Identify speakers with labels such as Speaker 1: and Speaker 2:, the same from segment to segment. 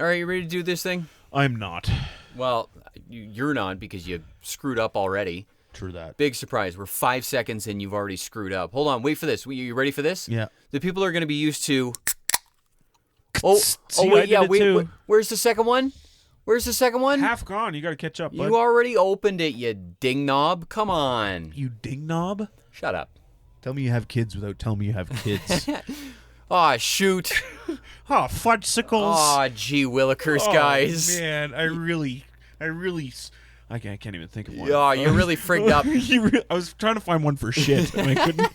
Speaker 1: All right, you ready to do this thing?
Speaker 2: I'm not.
Speaker 1: Well, you're not because you screwed up already.
Speaker 2: True that.
Speaker 1: Big surprise. We're 5 seconds and you've already screwed up. Hold on. Wait for this. You ready for this?
Speaker 2: Yeah.
Speaker 1: The people are going to be used to...
Speaker 2: See,
Speaker 1: wait. Where's the second one? Where's the second one?
Speaker 2: Half gone. You got to catch up, bud.
Speaker 1: You already opened it, you ding knob. Come on.
Speaker 2: You ding knob?
Speaker 1: Shut up.
Speaker 2: Tell me you have kids without telling me you have kids.
Speaker 1: Aw, shoot.
Speaker 2: Oh, fudgesicles.
Speaker 1: Aw, gee willikers, guys.
Speaker 2: Man, I can't even think of one.
Speaker 1: Oh, you're really frigged up.
Speaker 2: I was trying to find one for shit, and I couldn't.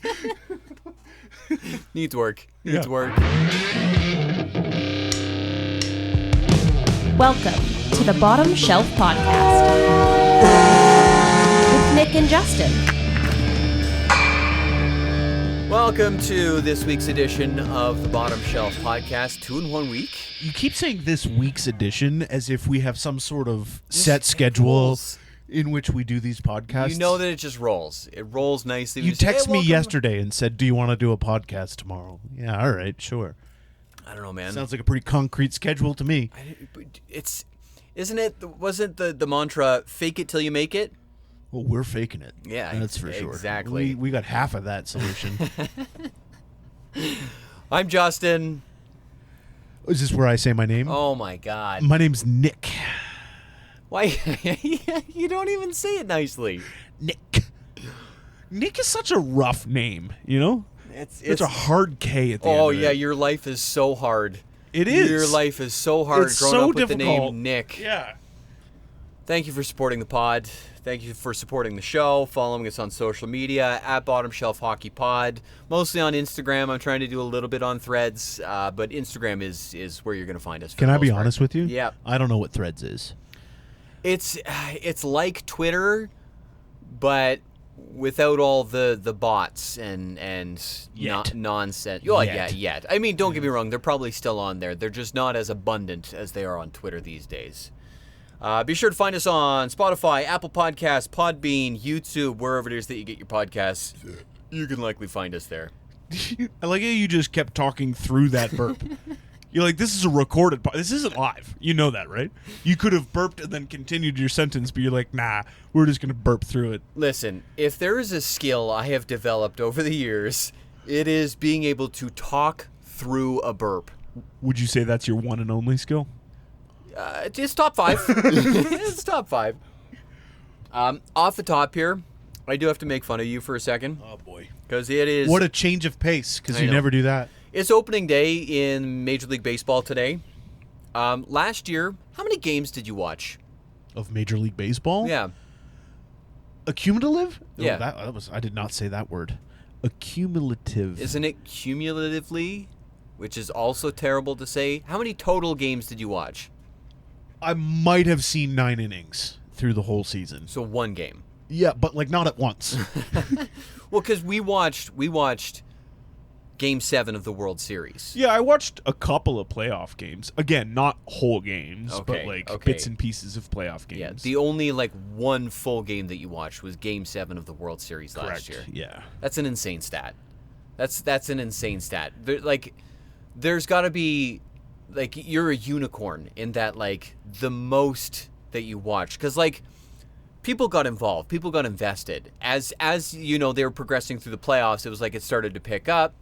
Speaker 1: Needs work. Needs work.
Speaker 3: Welcome to the Bottom Shelf Podcast with Nick and Justin.
Speaker 1: Welcome to this week's edition of the Bottom Shelf Podcast. 2 in 1 week.
Speaker 2: You keep saying this week's edition as if we have some sort of set schedule
Speaker 1: rolls.
Speaker 2: in which we do these podcasts.
Speaker 1: You know that it just rolls. It rolls nicely.
Speaker 2: You
Speaker 1: say,
Speaker 2: texted me
Speaker 1: welcome.
Speaker 2: yesterday and said, "Do you want to do a podcast tomorrow?" Yeah, all right, sure.
Speaker 1: I don't know, man.
Speaker 2: Sounds like a pretty concrete schedule to me.
Speaker 1: Wasn't the mantra, fake it till you make it?
Speaker 2: Well, we're faking it.
Speaker 1: Yeah,
Speaker 2: that's for sure.
Speaker 1: Exactly.
Speaker 2: We got half of that solution.
Speaker 1: I'm Justin.
Speaker 2: Is this where I say my name?
Speaker 1: Oh, my God.
Speaker 2: My name's Nick.
Speaker 1: Why? You don't even say it nicely.
Speaker 2: Nick. Nick is such a rough name, you know? It's a hard K at the end.
Speaker 1: Oh,
Speaker 2: of
Speaker 1: yeah,
Speaker 2: it.
Speaker 1: your life is so hard.
Speaker 2: It is.
Speaker 1: Your life is so hard
Speaker 2: It's
Speaker 1: growing
Speaker 2: so
Speaker 1: up with
Speaker 2: difficult.
Speaker 1: the name Nick.
Speaker 2: Yeah.
Speaker 1: Thank you for supporting the pod. Thank you for supporting the show, following us on social media, at Bottom Shelf Hockey Pod. Mostly on Instagram. I'm trying to do a little bit on Threads, but Instagram is where you're going to find us.
Speaker 2: Can I be honest with you?
Speaker 1: Yeah.
Speaker 2: I don't know what Threads is.
Speaker 1: It's like Twitter, but without all the bots and nonsense. Oh, yeah. I mean, don't get me wrong. They're probably still on there. They're just not as abundant as they are on Twitter these days. Be sure to find us on Spotify, Apple Podcasts, Podbean, YouTube, wherever it is that you get your podcasts. You can likely find us there.
Speaker 2: I like how you just kept talking through that burp. You're like, this is a recorded this isn't live. You know that, right? You could have burped and then continued your sentence, but you're like, nah, we're just going to burp through it.
Speaker 1: Listen, if there is a skill I have developed over the years, it is being able to talk through a burp.
Speaker 2: Would you say that's your one and only skill?
Speaker 1: It's top 5. It's top 5. Off the top here, I do have to make fun of you for a second.
Speaker 2: Oh, boy.
Speaker 1: Because it is...
Speaker 2: What a change of pace, because you
Speaker 1: know.
Speaker 2: never do that.
Speaker 1: It's opening day in Major League Baseball today. Last year, how many games did you watch?
Speaker 2: Of Major League Baseball?
Speaker 1: Yeah.
Speaker 2: Accumulative?
Speaker 1: Yeah.
Speaker 2: Oh, I did not say that word. Accumulative.
Speaker 1: Isn't it cumulatively? Which is also terrible to say. How many total games did you watch?
Speaker 2: I might have seen 9 innings through the whole season.
Speaker 1: So 1 game.
Speaker 2: Yeah, but like not at once.
Speaker 1: Well, because we watched Game 7 of the World Series.
Speaker 2: Yeah, I watched a couple of playoff games. Again, not whole games, but like bits and pieces of playoff games.
Speaker 1: Yeah, the only one full game that you watched was Game 7 of the World Series last year.
Speaker 2: Yeah.
Speaker 1: That's an insane stat. That's an insane stat. There's got to be, you're a unicorn in that, the most that you watch. Because, people got involved. People got invested. As you know, they were progressing through the playoffs, it was it started to pick up.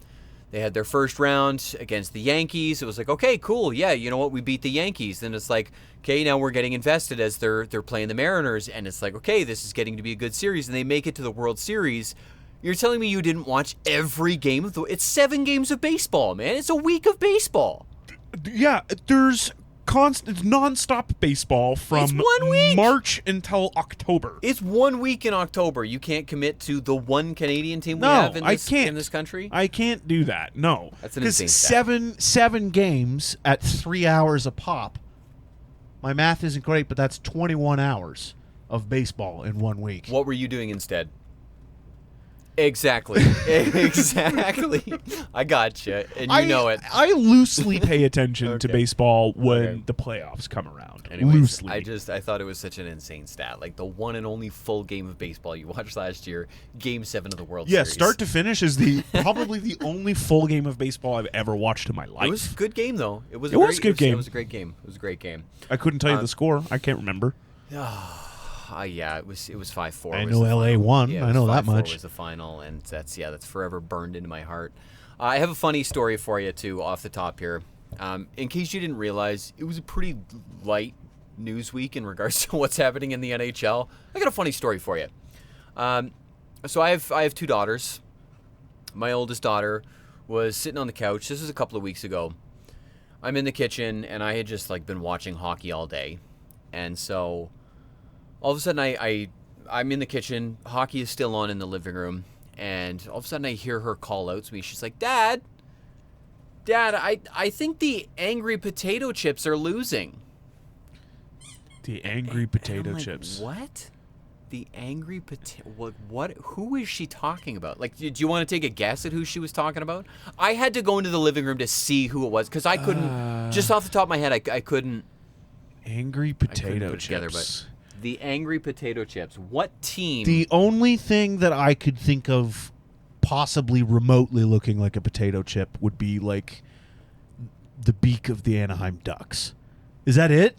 Speaker 1: They had their first round against the Yankees. It was okay, cool. Yeah, you know what? We beat the Yankees. Then it's okay, now we're getting invested as they're playing the Mariners. And it's okay, this is getting to be a good series. And they make it to the World Series. You're telling me you didn't watch every game of it's 7 games of baseball, man. It's a week of baseball.
Speaker 2: Yeah, there's it's nonstop baseball from
Speaker 1: 1 week.
Speaker 2: March until October.
Speaker 1: It's 1 week in October. You can't commit to the one Canadian team we have in this country?
Speaker 2: I can't do that. No.
Speaker 1: That's an insane stat.
Speaker 2: seven games at 3 hours a pop. My math isn't great, but that's 21 hours of baseball in 1 week.
Speaker 1: What were you doing instead? Exactly. Exactly. I gotcha, and you know it.
Speaker 2: I loosely pay attention to
Speaker 1: Okay.
Speaker 2: baseball when
Speaker 1: Okay.
Speaker 2: the playoffs come around.
Speaker 1: Anyways,
Speaker 2: Loosely.
Speaker 1: I thought it was such an insane stat. Like the one and only full game of baseball you watched last year, Game 7 of the World
Speaker 2: Yeah,
Speaker 1: Series.
Speaker 2: start to finish is the probably the only full game of baseball I've ever watched in my life.
Speaker 1: It was a good game though. It was
Speaker 2: It was a good game.
Speaker 1: It was a great game. It was a great game.
Speaker 2: I couldn't tell you the score. I can't remember.
Speaker 1: Yeah, it was 5-4.
Speaker 2: I
Speaker 1: was
Speaker 2: know
Speaker 1: the
Speaker 2: LA
Speaker 1: final.
Speaker 2: won.
Speaker 1: Yeah, it
Speaker 2: I
Speaker 1: was
Speaker 2: know that
Speaker 1: 5-4
Speaker 2: much.
Speaker 1: was the final, and that's forever burned into my heart. I have a funny story for you too, off the top here. In case you didn't realize, it was a pretty light news week in regards to what's happening in the NHL. I got a funny story for you. So I have two daughters. My oldest daughter was sitting on the couch. This was a couple of weeks ago. I'm in the kitchen, and I had just been watching hockey all day, and so all of a sudden I'm in the kitchen. Hockey is still on in the living room, and all of a sudden I hear her call out to me. She's like, Dad, I think the angry potato chips are losing.
Speaker 2: The angry potato
Speaker 1: And I'm like,
Speaker 2: chips.
Speaker 1: What? The angry potato? What? Who is she talking about? Do you want to take a guess at who she was talking about? I had to go into the living room to see who it was because I couldn't. Just off the top of my head, I couldn't.
Speaker 2: Angry
Speaker 1: I couldn't
Speaker 2: potato
Speaker 1: put it together,
Speaker 2: chips.
Speaker 1: but the angry potato chips. What team?
Speaker 2: The only thing that I could think of possibly remotely looking like a potato chip would be the beak of the Anaheim Ducks. Is that it?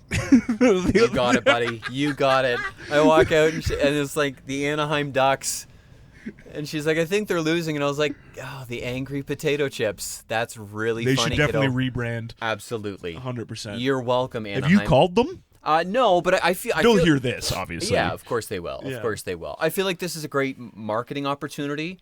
Speaker 1: You got it, buddy. You got it. I walk out and it's the Anaheim Ducks. And she's like, I think they're losing. And I was like, oh, the angry potato chips. That's really
Speaker 2: They
Speaker 1: funny,
Speaker 2: should definitely
Speaker 1: kiddo.
Speaker 2: rebrand.
Speaker 1: Absolutely.
Speaker 2: 100%.
Speaker 1: You're welcome, Anaheim.
Speaker 2: Have you called them?
Speaker 1: No, but I feel...
Speaker 2: They'll hear this, obviously.
Speaker 1: Yeah, of course they will.
Speaker 2: Yeah.
Speaker 1: Of course they will. I feel like this is a great marketing opportunity.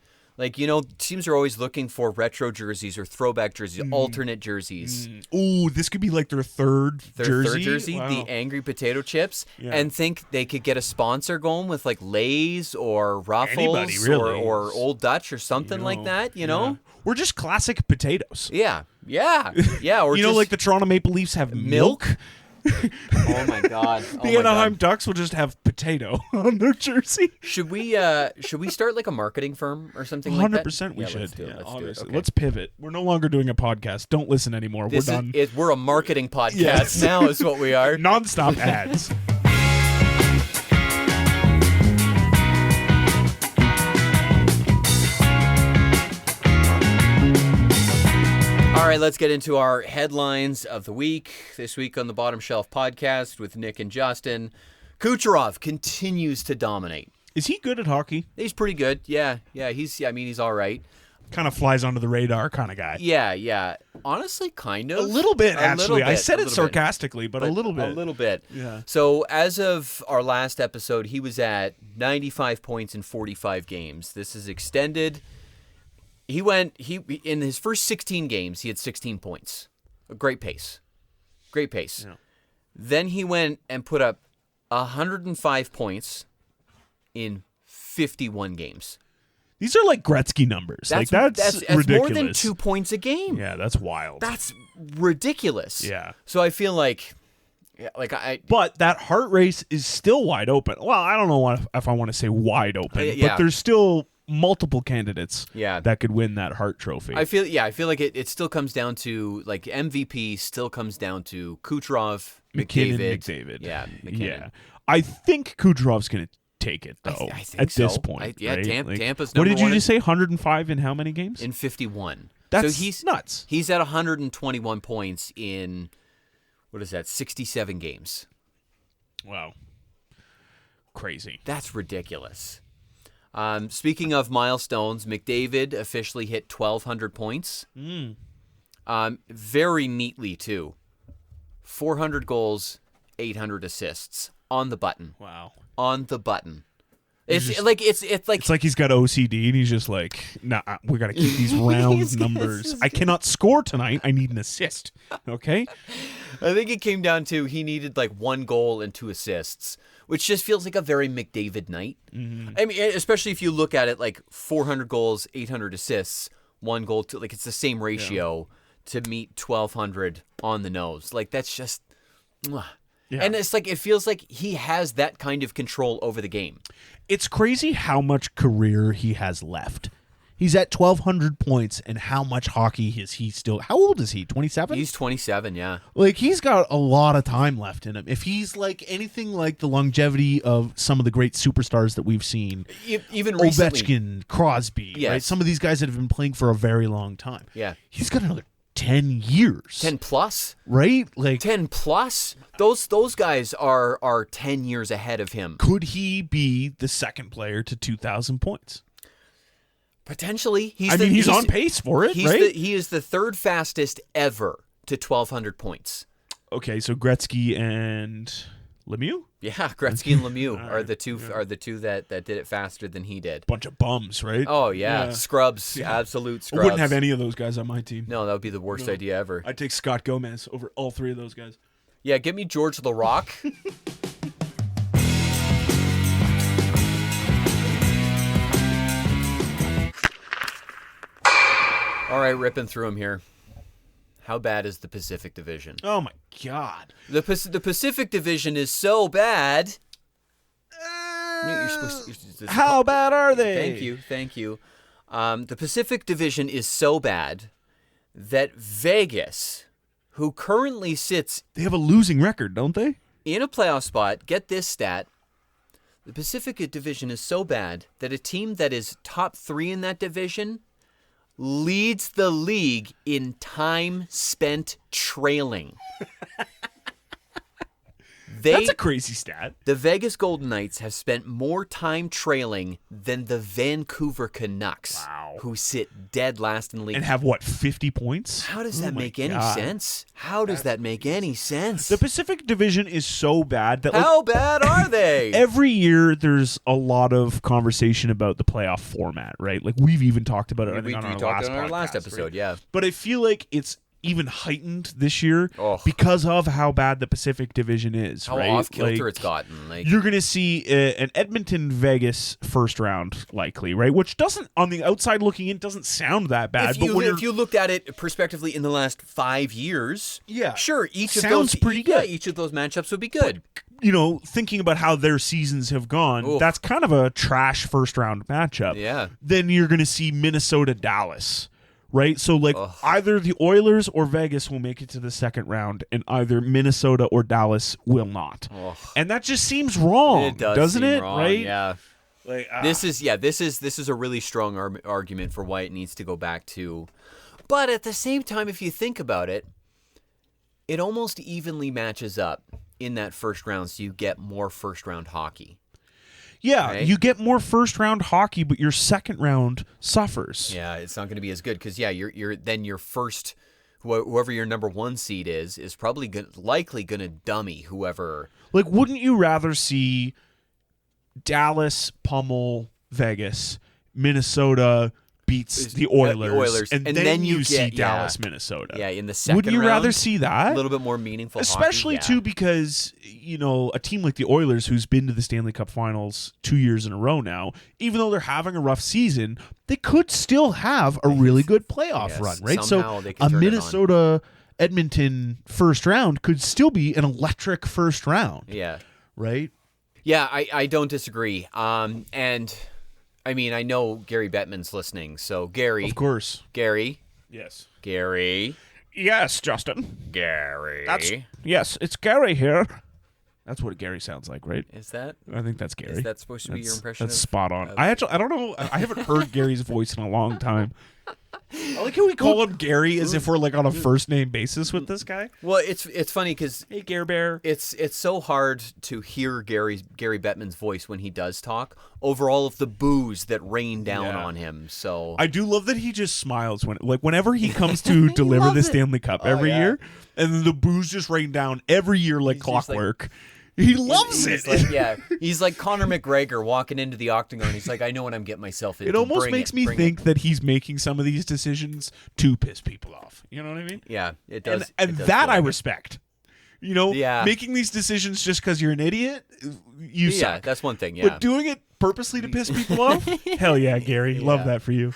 Speaker 1: Teams are always looking for retro jerseys or throwback jerseys, alternate jerseys.
Speaker 2: Ooh, this could be their third
Speaker 1: Their
Speaker 2: jersey.
Speaker 1: third jersey,
Speaker 2: Wow.
Speaker 1: the angry potato chips,
Speaker 2: Yeah.
Speaker 1: and think they could get a sponsor going with Lay's or Ruffles
Speaker 2: Anybody, really.
Speaker 1: or Old Dutch or something like that, you know?
Speaker 2: We're just classic potatoes.
Speaker 1: Yeah. Or
Speaker 2: You know,
Speaker 1: just
Speaker 2: the Toronto Maple Leafs have
Speaker 1: milk?
Speaker 2: milk.
Speaker 1: Oh my god.
Speaker 2: The Anaheim Ducks will just have potato on their jersey.
Speaker 1: Should we start a marketing firm or something like that?
Speaker 2: 100% we
Speaker 1: Yeah,
Speaker 2: should.
Speaker 1: Let's do it.
Speaker 2: Yeah,
Speaker 1: Let's do it.
Speaker 2: honestly.
Speaker 1: Okay.
Speaker 2: Let's pivot. We're no longer doing a podcast. Don't listen anymore.
Speaker 1: This
Speaker 2: We're done.
Speaker 1: we're a marketing podcast
Speaker 2: Yes.
Speaker 1: now is what we are.
Speaker 2: Non-stop ads.
Speaker 1: All right, let's get into our headlines of the week. This week on the Bottom Shelf podcast with Nick and Justin. Kucherov continues to dominate.
Speaker 2: Is he good at hockey?
Speaker 1: He's pretty good. Yeah. He's all right.
Speaker 2: Kind of flies under the radar kind of guy.
Speaker 1: Yeah. Honestly, kind of.
Speaker 2: A little bit,
Speaker 1: A
Speaker 2: actually.
Speaker 1: little
Speaker 2: I
Speaker 1: bit,
Speaker 2: said
Speaker 1: a
Speaker 2: it
Speaker 1: little bit.
Speaker 2: sarcastically, but a little bit.
Speaker 1: A little bit.
Speaker 2: Yeah.
Speaker 1: So as of our last episode, he was at 95 points in 45 games. This is extended. He in his first 16 games, he had 16 points. A great pace.
Speaker 2: Yeah.
Speaker 1: Then he went and put up 105 points in 51 games.
Speaker 2: These are Gretzky numbers. That's ridiculous.
Speaker 1: more than 2 points a game.
Speaker 2: Yeah, that's wild.
Speaker 1: That's ridiculous.
Speaker 2: Yeah.
Speaker 1: So I feel
Speaker 2: But that heart race is still wide open. Well, I don't know if I want to say wide open,
Speaker 1: Yeah.
Speaker 2: but there's still multiple candidates
Speaker 1: Yeah.
Speaker 2: that could win that Hart Trophy.
Speaker 1: I feel like it still comes down to MVP still comes down to Kucherov,
Speaker 2: McDavid.
Speaker 1: Yeah, McKinnon.
Speaker 2: Yeah. I think Kucherov's going to take it, though,
Speaker 1: I think
Speaker 2: at this
Speaker 1: so.
Speaker 2: point.
Speaker 1: Yeah,
Speaker 2: right?
Speaker 1: Tampa's
Speaker 2: What
Speaker 1: number
Speaker 2: did you
Speaker 1: one
Speaker 2: just say? 105 in how many games?
Speaker 1: in 51.
Speaker 2: That's
Speaker 1: so he's
Speaker 2: nuts.
Speaker 1: He's at 121 points in, 67 games.
Speaker 2: Wow. Crazy.
Speaker 1: That's ridiculous. Speaking of milestones, McDavid officially hit 1,200 points. Very neatly, too. 400 goals, 800 assists. On the button.
Speaker 2: Wow.
Speaker 1: On the button.
Speaker 2: It's
Speaker 1: It's
Speaker 2: just-
Speaker 1: it's like
Speaker 2: It's like he's got OCD and he's just like, nah, we got to keep these round numbers. I cannot score tonight. I need an assist. Okay?
Speaker 1: I think it came down to he needed 1 goal and 2 assists, which just feels like a very McDavid night.
Speaker 2: Mm-hmm.
Speaker 1: I mean, especially if you look at it 400 goals, 800 assists, 1 goal to it's the same ratio to meet 1,200 on the nose. That's just,
Speaker 2: Yeah.
Speaker 1: And it's like it feels like he has that kind of control over the game.
Speaker 2: It's crazy how much career he has left. He's at 1,200 points, and how much hockey is he still? How old is he? 27?
Speaker 1: He's 27, yeah.
Speaker 2: Like, he's got a lot of time left in him. If he's like anything like the longevity of some of the great superstars that we've seen,
Speaker 1: Even recently.
Speaker 2: Ovechkin, Crosby,
Speaker 1: Yes.
Speaker 2: right? Some of these guys that have been playing for a very long time.
Speaker 1: Yeah.
Speaker 2: He's got another 10 years.
Speaker 1: 10 plus?
Speaker 2: Right? Like,
Speaker 1: 10 plus? Those guys are 10 years ahead of him.
Speaker 2: could he be the second player to 2,000 points?
Speaker 1: Potentially.
Speaker 2: He's on pace for it, right?
Speaker 1: He is the third fastest ever to 1,200 points.
Speaker 2: Okay, so Gretzky and Lemieux?
Speaker 1: Yeah, Gretzky and Lemieux are the two that did it faster than he did.
Speaker 2: Bunch of bums, right?
Speaker 1: Oh yeah, scrubs, absolute
Speaker 2: I
Speaker 1: scrubs.
Speaker 2: wouldn't have any of those guys on my team.
Speaker 1: No, that would be the worst idea ever.
Speaker 2: I'd take Scott Gomez over all three of those guys.
Speaker 1: Yeah, give me George LaRock. All right, ripping through them here. How bad is the Pacific Division?
Speaker 2: Oh my God.
Speaker 1: The Pacific Division is so bad. You're supposed to,
Speaker 2: How bad are they?
Speaker 1: Thank you. The Pacific Division is so bad that Vegas, who currently sits
Speaker 2: They have a losing record, don't they?
Speaker 1: in a playoff spot, get this stat. The Pacific Division is so bad that a team that is top 3 in that division leads the league in time spent trailing.
Speaker 2: That's a crazy stat.
Speaker 1: The Vegas Golden Knights have spent more time trailing than the Vancouver Canucks,
Speaker 2: Wow.
Speaker 1: who sit dead last in the league.
Speaker 2: And have, what, 50 points?
Speaker 1: How does
Speaker 2: Oh
Speaker 1: that
Speaker 2: my
Speaker 1: make any
Speaker 2: God.
Speaker 1: sense? How does that make any sense?
Speaker 2: The Pacific Division is so bad that, like,
Speaker 1: How bad are they?
Speaker 2: every year there's a lot of conversation about the playoff format, right? Like, we've even talked about it, I think, on our
Speaker 1: talked
Speaker 2: last
Speaker 1: on our last
Speaker 2: podcast,
Speaker 1: episode,
Speaker 2: right?
Speaker 1: yeah.
Speaker 2: But I feel like it's even heightened this year
Speaker 1: Ugh.
Speaker 2: because of how bad the Pacific Division is,
Speaker 1: How
Speaker 2: right?
Speaker 1: off kilter
Speaker 2: Like,
Speaker 1: it's gotten. Like,
Speaker 2: you're going to see an Edmonton-Vegas first round, likely, right? Which doesn't, on the outside looking in, doesn't sound that bad.
Speaker 1: if
Speaker 2: but when
Speaker 1: you looked at it prospectively in the last 5 years,
Speaker 2: Yeah.
Speaker 1: sure, each of
Speaker 2: Sounds
Speaker 1: those
Speaker 2: pretty good.
Speaker 1: each of those matchups would be good.
Speaker 2: you know, thinking about how their seasons have gone,
Speaker 1: Oof.
Speaker 2: that's kind of a trash first round matchup.
Speaker 1: Yeah.
Speaker 2: Then you're going to see Minnesota-Dallas, right? So, like,
Speaker 1: Ugh.
Speaker 2: either the Oilers or Vegas will make it to the second round, and either Minnesota or Dallas will not.
Speaker 1: Ugh.
Speaker 2: And that just seems wrong,
Speaker 1: It does
Speaker 2: doesn't
Speaker 1: seem
Speaker 2: it?
Speaker 1: wrong,
Speaker 2: Right?
Speaker 1: Yeah.
Speaker 2: Like,
Speaker 1: This is a really strong argument for why it needs to go back to. But at the same time, if you think about it, it almost evenly matches up in that first round, so you get more first round hockey.
Speaker 2: yeah,
Speaker 1: right?
Speaker 2: you get more first round hockey, but your second round suffers.
Speaker 1: Yeah, it's not going to be as good because you're then your first whoever your number 1 seed is probably likely going to dummy whoever.
Speaker 2: Like, wouldn't you rather see Dallas pummel Vegas, Minnesota beats the Oilers, and then you see
Speaker 1: get
Speaker 2: Dallas, Minnesota?
Speaker 1: Yeah, in the second
Speaker 2: Would you
Speaker 1: round,
Speaker 2: rather see that?
Speaker 1: a little bit more meaningful
Speaker 2: Especially,
Speaker 1: hockey?
Speaker 2: too, because, you know, a team like the Oilers, who's been to the Stanley Cup Finals 2 years in a row now, even though they're having a rough season, they could still have a really good playoff
Speaker 1: Yes,
Speaker 2: run, right?
Speaker 1: somehow
Speaker 2: So
Speaker 1: they can
Speaker 2: a
Speaker 1: turn it on.
Speaker 2: Minnesota-Edmonton first round could still be an electric first round,
Speaker 1: Yeah.
Speaker 2: right?
Speaker 1: Yeah, I don't disagree. And I mean, I know Gary Bettman's listening, so Gary,
Speaker 2: Of course.
Speaker 1: Gary,
Speaker 2: Yes.
Speaker 1: Gary,
Speaker 2: Yes, Justin.
Speaker 1: Gary.
Speaker 2: Yes, it's Gary here. That's what Gary sounds like, right?
Speaker 1: Is that
Speaker 2: I think that's Gary.
Speaker 1: is that supposed to be your impression?
Speaker 2: That's
Speaker 1: of,
Speaker 2: spot on.
Speaker 1: of-
Speaker 2: I don't know. I haven't heard Gary's voice in a long time. I like how we call him Gary as if we're like on a first name basis with this guy.
Speaker 1: Well, it's funny because
Speaker 2: Hey, Gare Bear.
Speaker 1: it's so hard to hear Gary Bettman's voice when he does talk over all of the boos that rain down
Speaker 2: Yeah.
Speaker 1: on him. So
Speaker 2: I do love that he just smiles whenever he comes to deliver the
Speaker 1: loves it.
Speaker 2: Stanley Cup every
Speaker 1: yeah.
Speaker 2: year, and the boos just rain down every year like
Speaker 1: He's just like-
Speaker 2: clockwork. He loves
Speaker 1: he's
Speaker 2: it.
Speaker 1: like, yeah, he's like Conor McGregor walking into the octagon. He's like, I know what I'm getting myself into.
Speaker 2: It almost
Speaker 1: Bring
Speaker 2: makes me
Speaker 1: bring
Speaker 2: think that he's making some of these decisions to piss people off. You know what I mean?
Speaker 1: Yeah, it does.
Speaker 2: And
Speaker 1: it does
Speaker 2: that
Speaker 1: feel
Speaker 2: I
Speaker 1: like it.
Speaker 2: respect. You know,
Speaker 1: Yeah.
Speaker 2: making these decisions just because you're an idiot, you
Speaker 1: Yeah,
Speaker 2: suck.
Speaker 1: that's one thing. Yeah,
Speaker 2: But doing it purposely to piss people off, hell yeah, Gary. Love
Speaker 1: Yeah.
Speaker 2: that for you.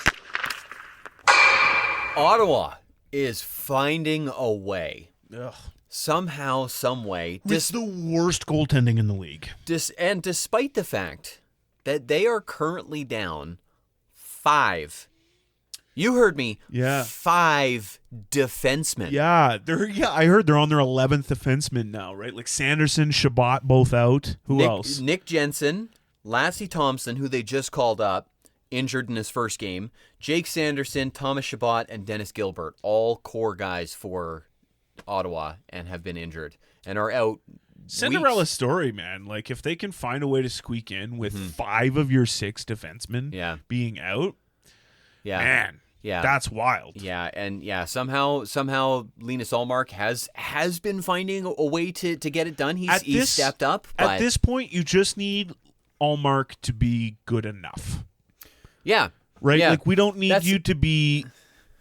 Speaker 1: Ottawa is finding a way.
Speaker 2: Ugh.
Speaker 1: somehow, some way,
Speaker 2: It's the worst goaltending in the league.
Speaker 1: and despite the fact that they are currently down 5. You heard me.
Speaker 2: Yeah.
Speaker 1: 5 defensemen.
Speaker 2: Yeah, I heard they're on their 11th defenseman now, right? Like Sanderson, Shabbat, both out. Who else?
Speaker 1: Nick Jensen, Lassie Thompson, who they just called up, injured in his first game. Jake Sanderson, Thomas Shabbat, and Dennis Gilbert, all core guys for Ottawa, and have been injured and are out.
Speaker 2: Cinderella
Speaker 1: weeks.
Speaker 2: story, man. Like, if they can find a way to squeak in with 5 of your 6 defensemen being out, man, that's wild.
Speaker 1: Yeah, and somehow Linus Ullmark has been finding a way to get it done. He's stepped up. But
Speaker 2: at this point, you just need Ullmark to be good enough.
Speaker 1: Yeah.
Speaker 2: Right?
Speaker 1: Yeah.
Speaker 2: Like, we don't need you to be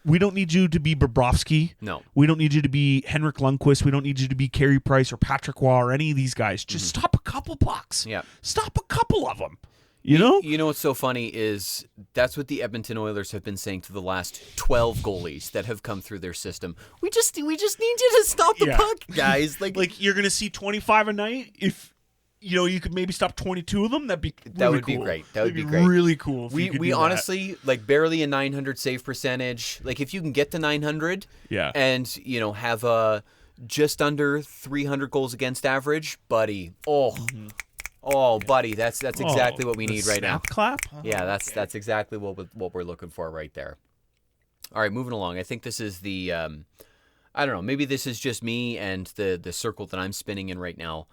Speaker 2: Bobrovsky.
Speaker 1: No.
Speaker 2: We don't need you to be Henrik Lundqvist. We don't need you to be Carey Price or Patrick Waugh or any of these guys. Just stop a couple pucks.
Speaker 1: Yeah.
Speaker 2: Stop a couple of them. You know?
Speaker 1: You know what's so funny is that's what the Edmonton Oilers have been saying to the last 12 goalies that have come through their system. We just need you to stop the puck, guys. Like
Speaker 2: you're gonna see 25 a night. If you could maybe stop 22 of them, that'd be really
Speaker 1: that would
Speaker 2: cool.
Speaker 1: be great. That would be
Speaker 2: That'd
Speaker 1: great.
Speaker 2: Really cool. If you could
Speaker 1: We
Speaker 2: do that.
Speaker 1: honestly like barely a 900 save percentage. Like if you can get to 900, and have a just under 300 goals against average, buddy. Oh, buddy, that's exactly what we need right now.
Speaker 2: Clap.
Speaker 1: Yeah, that's exactly what we're looking for right there. All right, moving along. I think this is the I don't know. Maybe this is just me and the circle that I'm spinning in right now.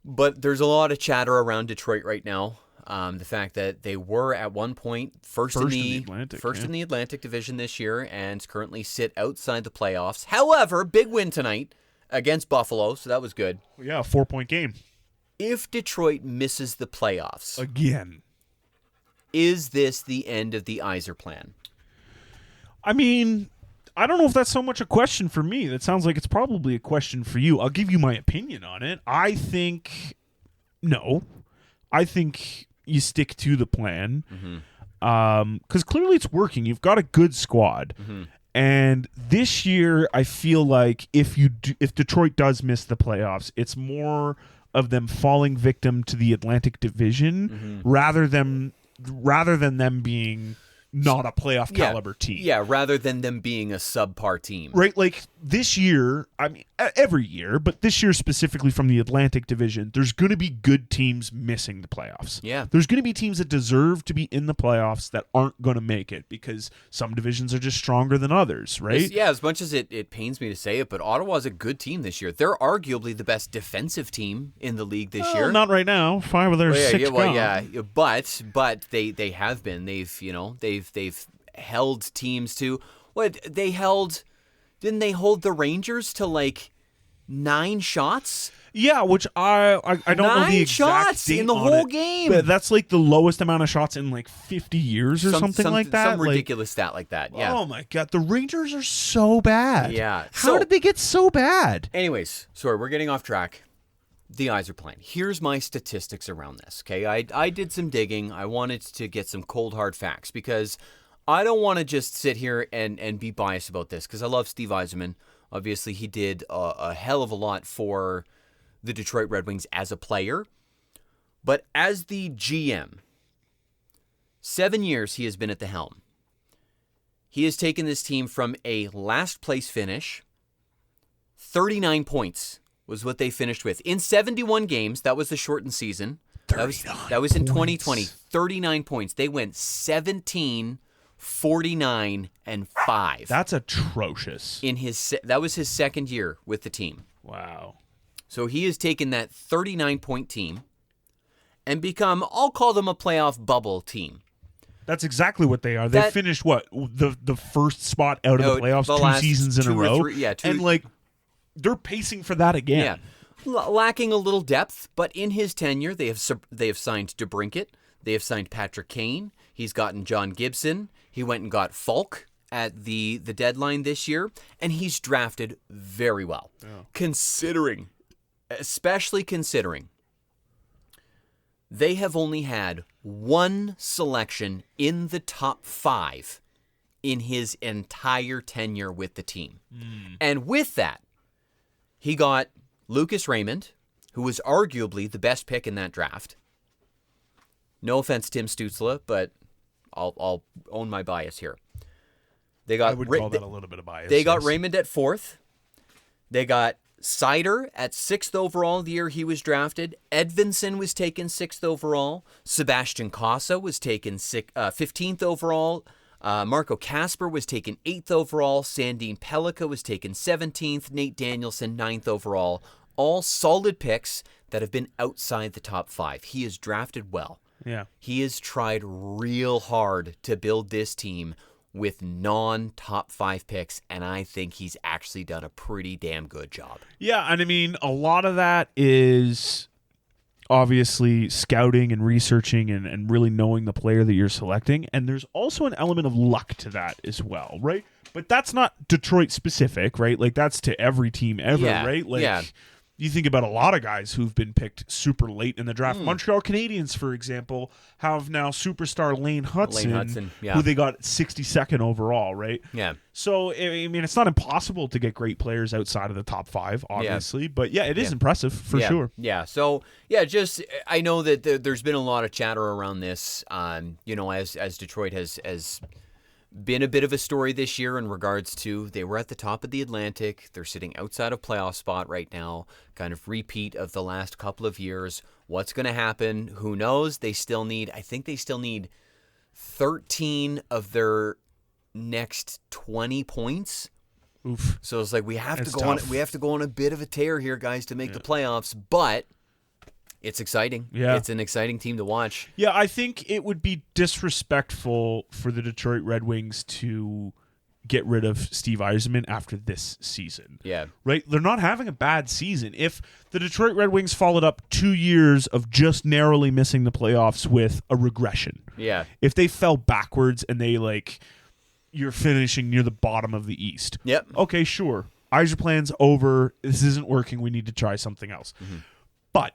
Speaker 1: But there's a lot of chatter around Detroit right now. The fact that they were at one point first in the Atlantic Division this year and currently sit outside the playoffs. However, big win tonight against Buffalo, so that was good.
Speaker 2: Yeah, a 4-point game.
Speaker 1: If Detroit misses the playoffs
Speaker 2: again,
Speaker 1: is this the end of the Yzer-plan?
Speaker 2: I mean, I don't know if that's so much a question for me. That sounds like it's probably a question for you. I'll give you my opinion on it. I think no. I think you stick to the plan because clearly it's working. You've got a good squad. And this year, I feel like if Detroit does miss the playoffs, it's more of them falling victim to the Atlantic Division rather than them being not a playoff caliber team.
Speaker 1: Yeah, rather than them being a subpar team.
Speaker 2: Right, like this year, I mean, every year, but this year specifically from the Atlantic Division, there's going to be good teams missing the playoffs.
Speaker 1: Yeah.
Speaker 2: There's going to be teams that deserve to be in the playoffs that aren't going to make it because some divisions are just stronger than others, right?
Speaker 1: As much as it pains me to say it, but Ottawa's a good team this year. They're arguably the best defensive team in the league this year.
Speaker 2: Not right now. 5 of their 6 gone.
Speaker 1: But they have been. They've held teams to what they held. Didn't they hold the Rangers to like 9 shots?
Speaker 2: Yeah, which I don't know the exact
Speaker 1: shots
Speaker 2: date
Speaker 1: in the
Speaker 2: on
Speaker 1: whole
Speaker 2: it,
Speaker 1: game.
Speaker 2: but that's like the lowest amount of shots in like 50 years or something like that.
Speaker 1: Some ridiculous stat like that. Yeah.
Speaker 2: Oh my god, the Rangers are so bad.
Speaker 1: Yeah.
Speaker 2: How did they get so bad?
Speaker 1: Anyways, sorry, we're getting off track. The Yzer-plan. Here's my statistics around this. Okay, I did some digging. I wanted to get some cold hard facts because I don't want to just sit here and be biased about this because I love Steve Yzerman. Obviously, he did a hell of a lot for the Detroit Red Wings as a player. But as the GM, 7 years he has been at the helm. He has taken this team from a last place finish, 39 points was what they finished with. In 71 games, that was the shortened season. That was in 2020, 39 points. They went 17, 49, and 5.
Speaker 2: That's atrocious.
Speaker 1: That was his second year with the team.
Speaker 2: Wow.
Speaker 1: So he has taken that 39-point team and become, I'll call them a playoff bubble team.
Speaker 2: That's exactly what they are. They finished what? The first spot out of the playoffs 2 seasons in a row. And like they're pacing for that again.
Speaker 1: Yeah. Lacking a little depth, but in his tenure they have signed DeBrincat, they have signed Patrick Kane, he's gotten John Gibson, he went and got Falk at the deadline this year, and he's drafted very well. Yeah. Especially considering they have only had one selection in the top 5 in his entire tenure with the team. And with that, he got Lucas Raymond, who was arguably the best pick in that draft. No offense, Tim Stützle, but I'll own my bias here. They got
Speaker 2: I would call that a little bit of bias.
Speaker 1: They got Raymond at 4th. They got Seider at 6th overall the year he was drafted. Edvinson was taken 6th overall. Sebastian Casa was taken 15th overall. Marco Kasper was taken 8th overall. Sandin Pellikka was taken 17th. Nate Danielson 9th overall. All solid picks that have been outside the top 5. He is drafted well.
Speaker 2: Yeah.
Speaker 1: He has tried real hard to build this team with non-top 5 picks, and I think he's actually done a pretty damn good job.
Speaker 2: Yeah, and I mean, a lot of that is obviously scouting and researching and really knowing the player that you're selecting, and there's also an element of luck to that as well, right? But that's not Detroit specific, right? Like, that's to every team ever, right? Like, you think about a lot of guys who've been picked super late in the draft. Montreal Canadiens, for example, have now superstar Lane Hudson, who they got 62nd overall, right?
Speaker 1: Yeah.
Speaker 2: So, I mean, it's not impossible to get great players outside of the top 5, obviously. But, yeah, it is impressive for sure.
Speaker 1: Yeah. So, yeah, just I know that there's been a lot of chatter around this, as Detroit has been a bit of a story this year in regards to they were at the top of the Atlantic. They're sitting outside of playoff spot right now, kind of repeat of the last couple of years. What's going to happen? Who knows? I think they still need 13 of their next 20 points.
Speaker 2: Oof.
Speaker 1: So it's like we have
Speaker 2: It's
Speaker 1: to go
Speaker 2: tough.
Speaker 1: we have to go on a bit of a tear here, guys, to make the playoffs, but it's exciting.
Speaker 2: Yeah.
Speaker 1: It's an exciting team to watch.
Speaker 2: Yeah, I think it would be disrespectful for the Detroit Red Wings to get rid of Steve Yzer-man after this season.
Speaker 1: Yeah.
Speaker 2: Right? They're not having a bad season. If the Detroit Red Wings followed up 2 years of just narrowly missing the playoffs with a regression.
Speaker 1: Yeah.
Speaker 2: If they fell backwards and you're finishing near the bottom of the East.
Speaker 1: Yep.
Speaker 2: Okay, sure. Yzer-plan's over. This isn't working. We need to try something else.
Speaker 1: Mm-hmm.
Speaker 2: But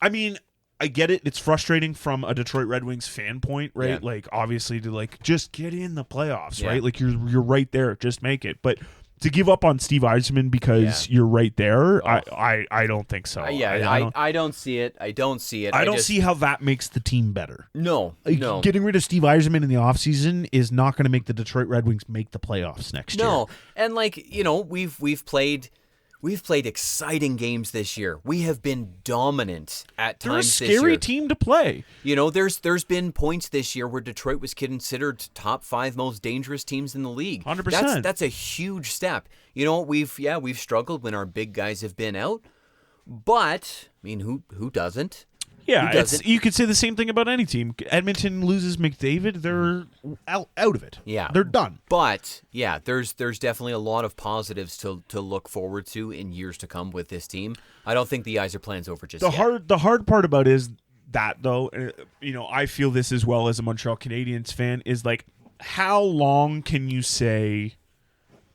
Speaker 2: I mean, I get it. It's frustrating from a Detroit Red Wings fan point, right?
Speaker 1: Yeah.
Speaker 2: Like, obviously, to just get in the playoffs,
Speaker 1: Yeah.
Speaker 2: right? Like, you're right there. Just make it. But to give up on Steve Yzer-man because you're right there, I don't think so.
Speaker 1: I don't see it. I don't see it.
Speaker 2: I don't see how that makes the team better.
Speaker 1: No.
Speaker 2: Getting rid of Steve Yzer-man in the offseason is not going to make the Detroit Red Wings make the playoffs next year.
Speaker 1: No. And we've played exciting games this year. We have been dominant at
Speaker 2: They're
Speaker 1: times
Speaker 2: a
Speaker 1: this year.
Speaker 2: scary team to play.
Speaker 1: There's been points this year where Detroit was considered top 5 most dangerous teams in the league.
Speaker 2: 100%.
Speaker 1: That's a huge step. We've struggled when our big guys have been out, but I mean, who doesn't?
Speaker 2: Yeah, you could say the same thing about any team. Edmonton loses McDavid, they're out of it.
Speaker 1: Yeah.
Speaker 2: They're done.
Speaker 1: But, yeah, there's definitely a lot of positives to look forward to in years to come with this team. I don't think the Yzer-plan's over just yet.
Speaker 2: The hard part about it is that, though, I feel this as well as a Montreal Canadiens fan, is like, how long can you say,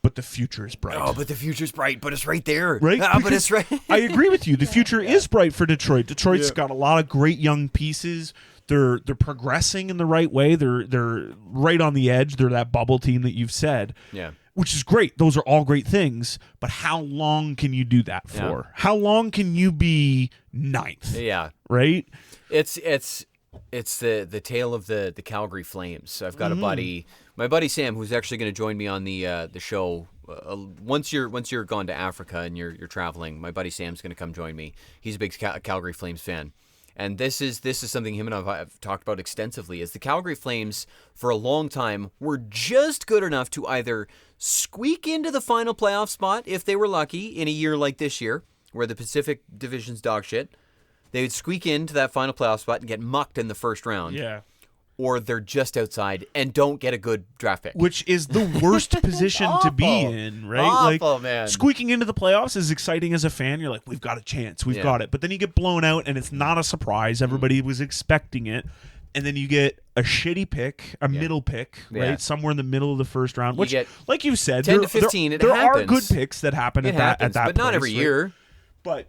Speaker 2: but the future is bright?
Speaker 1: Oh, but the future's bright, but it's right there.
Speaker 2: Right?
Speaker 1: But it's right.
Speaker 2: I agree with you. The future is bright for Detroit. Detroit's got a lot of great young pieces. They're progressing in the right way. They're right on the edge. They're that bubble team that you've said.
Speaker 1: Yeah.
Speaker 2: Which is great. Those are all great things. But how long can you do that for?
Speaker 1: Yeah.
Speaker 2: How long can you be ninth?
Speaker 1: Yeah.
Speaker 2: Right?
Speaker 1: It's the tale of the Calgary Flames. I've got a buddy, my buddy Sam, who's actually going to join me on the show. Once you're gone to Africa and you're traveling, my buddy Sam's going to come join me. He's a big Calgary Flames fan, and this is something him and I've talked about extensively. Is the Calgary Flames for a long time were just good enough to either squeak into the final playoff spot if they were lucky in a year like this year, where the Pacific Division's dog shit. They would squeak into that final playoff spot and get mucked in the first round.
Speaker 2: Yeah.
Speaker 1: Or they're just outside and don't get a good draft pick.
Speaker 2: Which is the worst position to be in, right?
Speaker 1: Awful, man.
Speaker 2: Squeaking into the playoffs is exciting as a fan. You're like, we've got a chance. We've got it. But then you get blown out, and it's not a surprise. Everybody was expecting it. And then you get a shitty pick, a middle pick, right? Somewhere in the middle of the first round. Which, like you said,
Speaker 1: 10 to 15,
Speaker 2: there
Speaker 1: happens.
Speaker 2: are good picks that happen at that
Speaker 1: but not
Speaker 2: place,
Speaker 1: every
Speaker 2: right?
Speaker 1: year.
Speaker 2: But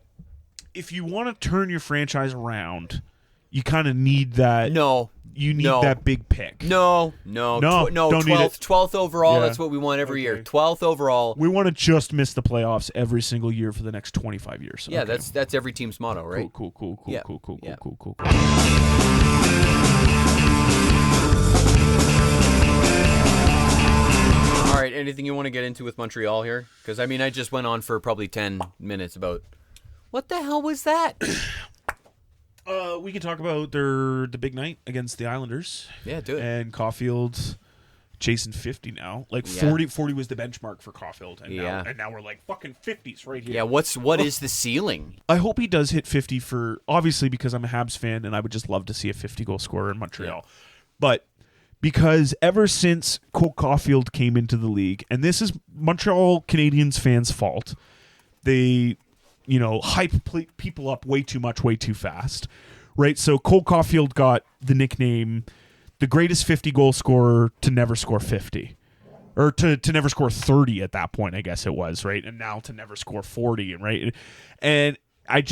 Speaker 2: if you want to turn your franchise around, you kind of need that.
Speaker 1: No.
Speaker 2: You need that big pick.
Speaker 1: No.
Speaker 2: Don't
Speaker 1: 12th,
Speaker 2: need it.
Speaker 1: 12th overall.
Speaker 2: Yeah.
Speaker 1: That's what we want every year. 12th overall.
Speaker 2: We want to just miss the playoffs every single year for the next 25 years.
Speaker 1: Yeah,
Speaker 2: Okay.
Speaker 1: that's every team's motto, right?
Speaker 2: Cool.
Speaker 1: Yeah.
Speaker 2: Cool.
Speaker 1: All right, anything you want to get into with Montreal here? Because, I mean, I just went on for probably 10 minutes about what the hell was that?
Speaker 2: We can talk about the big night against the Islanders.
Speaker 1: Yeah, do it.
Speaker 2: And Caulfield chasing 50 now. Like
Speaker 1: Yeah.
Speaker 2: 40 was the benchmark for Caulfield. And now we're like fucking 50s right here.
Speaker 1: Yeah, what is the ceiling?
Speaker 2: I hope he does hit 50 for, obviously because I'm a Habs fan and I would just love to see a 50-goal scorer in Montreal.
Speaker 1: Yeah.
Speaker 2: But because ever since Cole Caulfield came into the league, and this is Montreal Canadiens fans' fault, they, hype people up way too much, way too fast, right? So Cole Caulfield got the nickname the greatest 50-goal scorer to never score 50. Or to never score 30 at that point, I guess it was, right? And now to never score 40, right? And I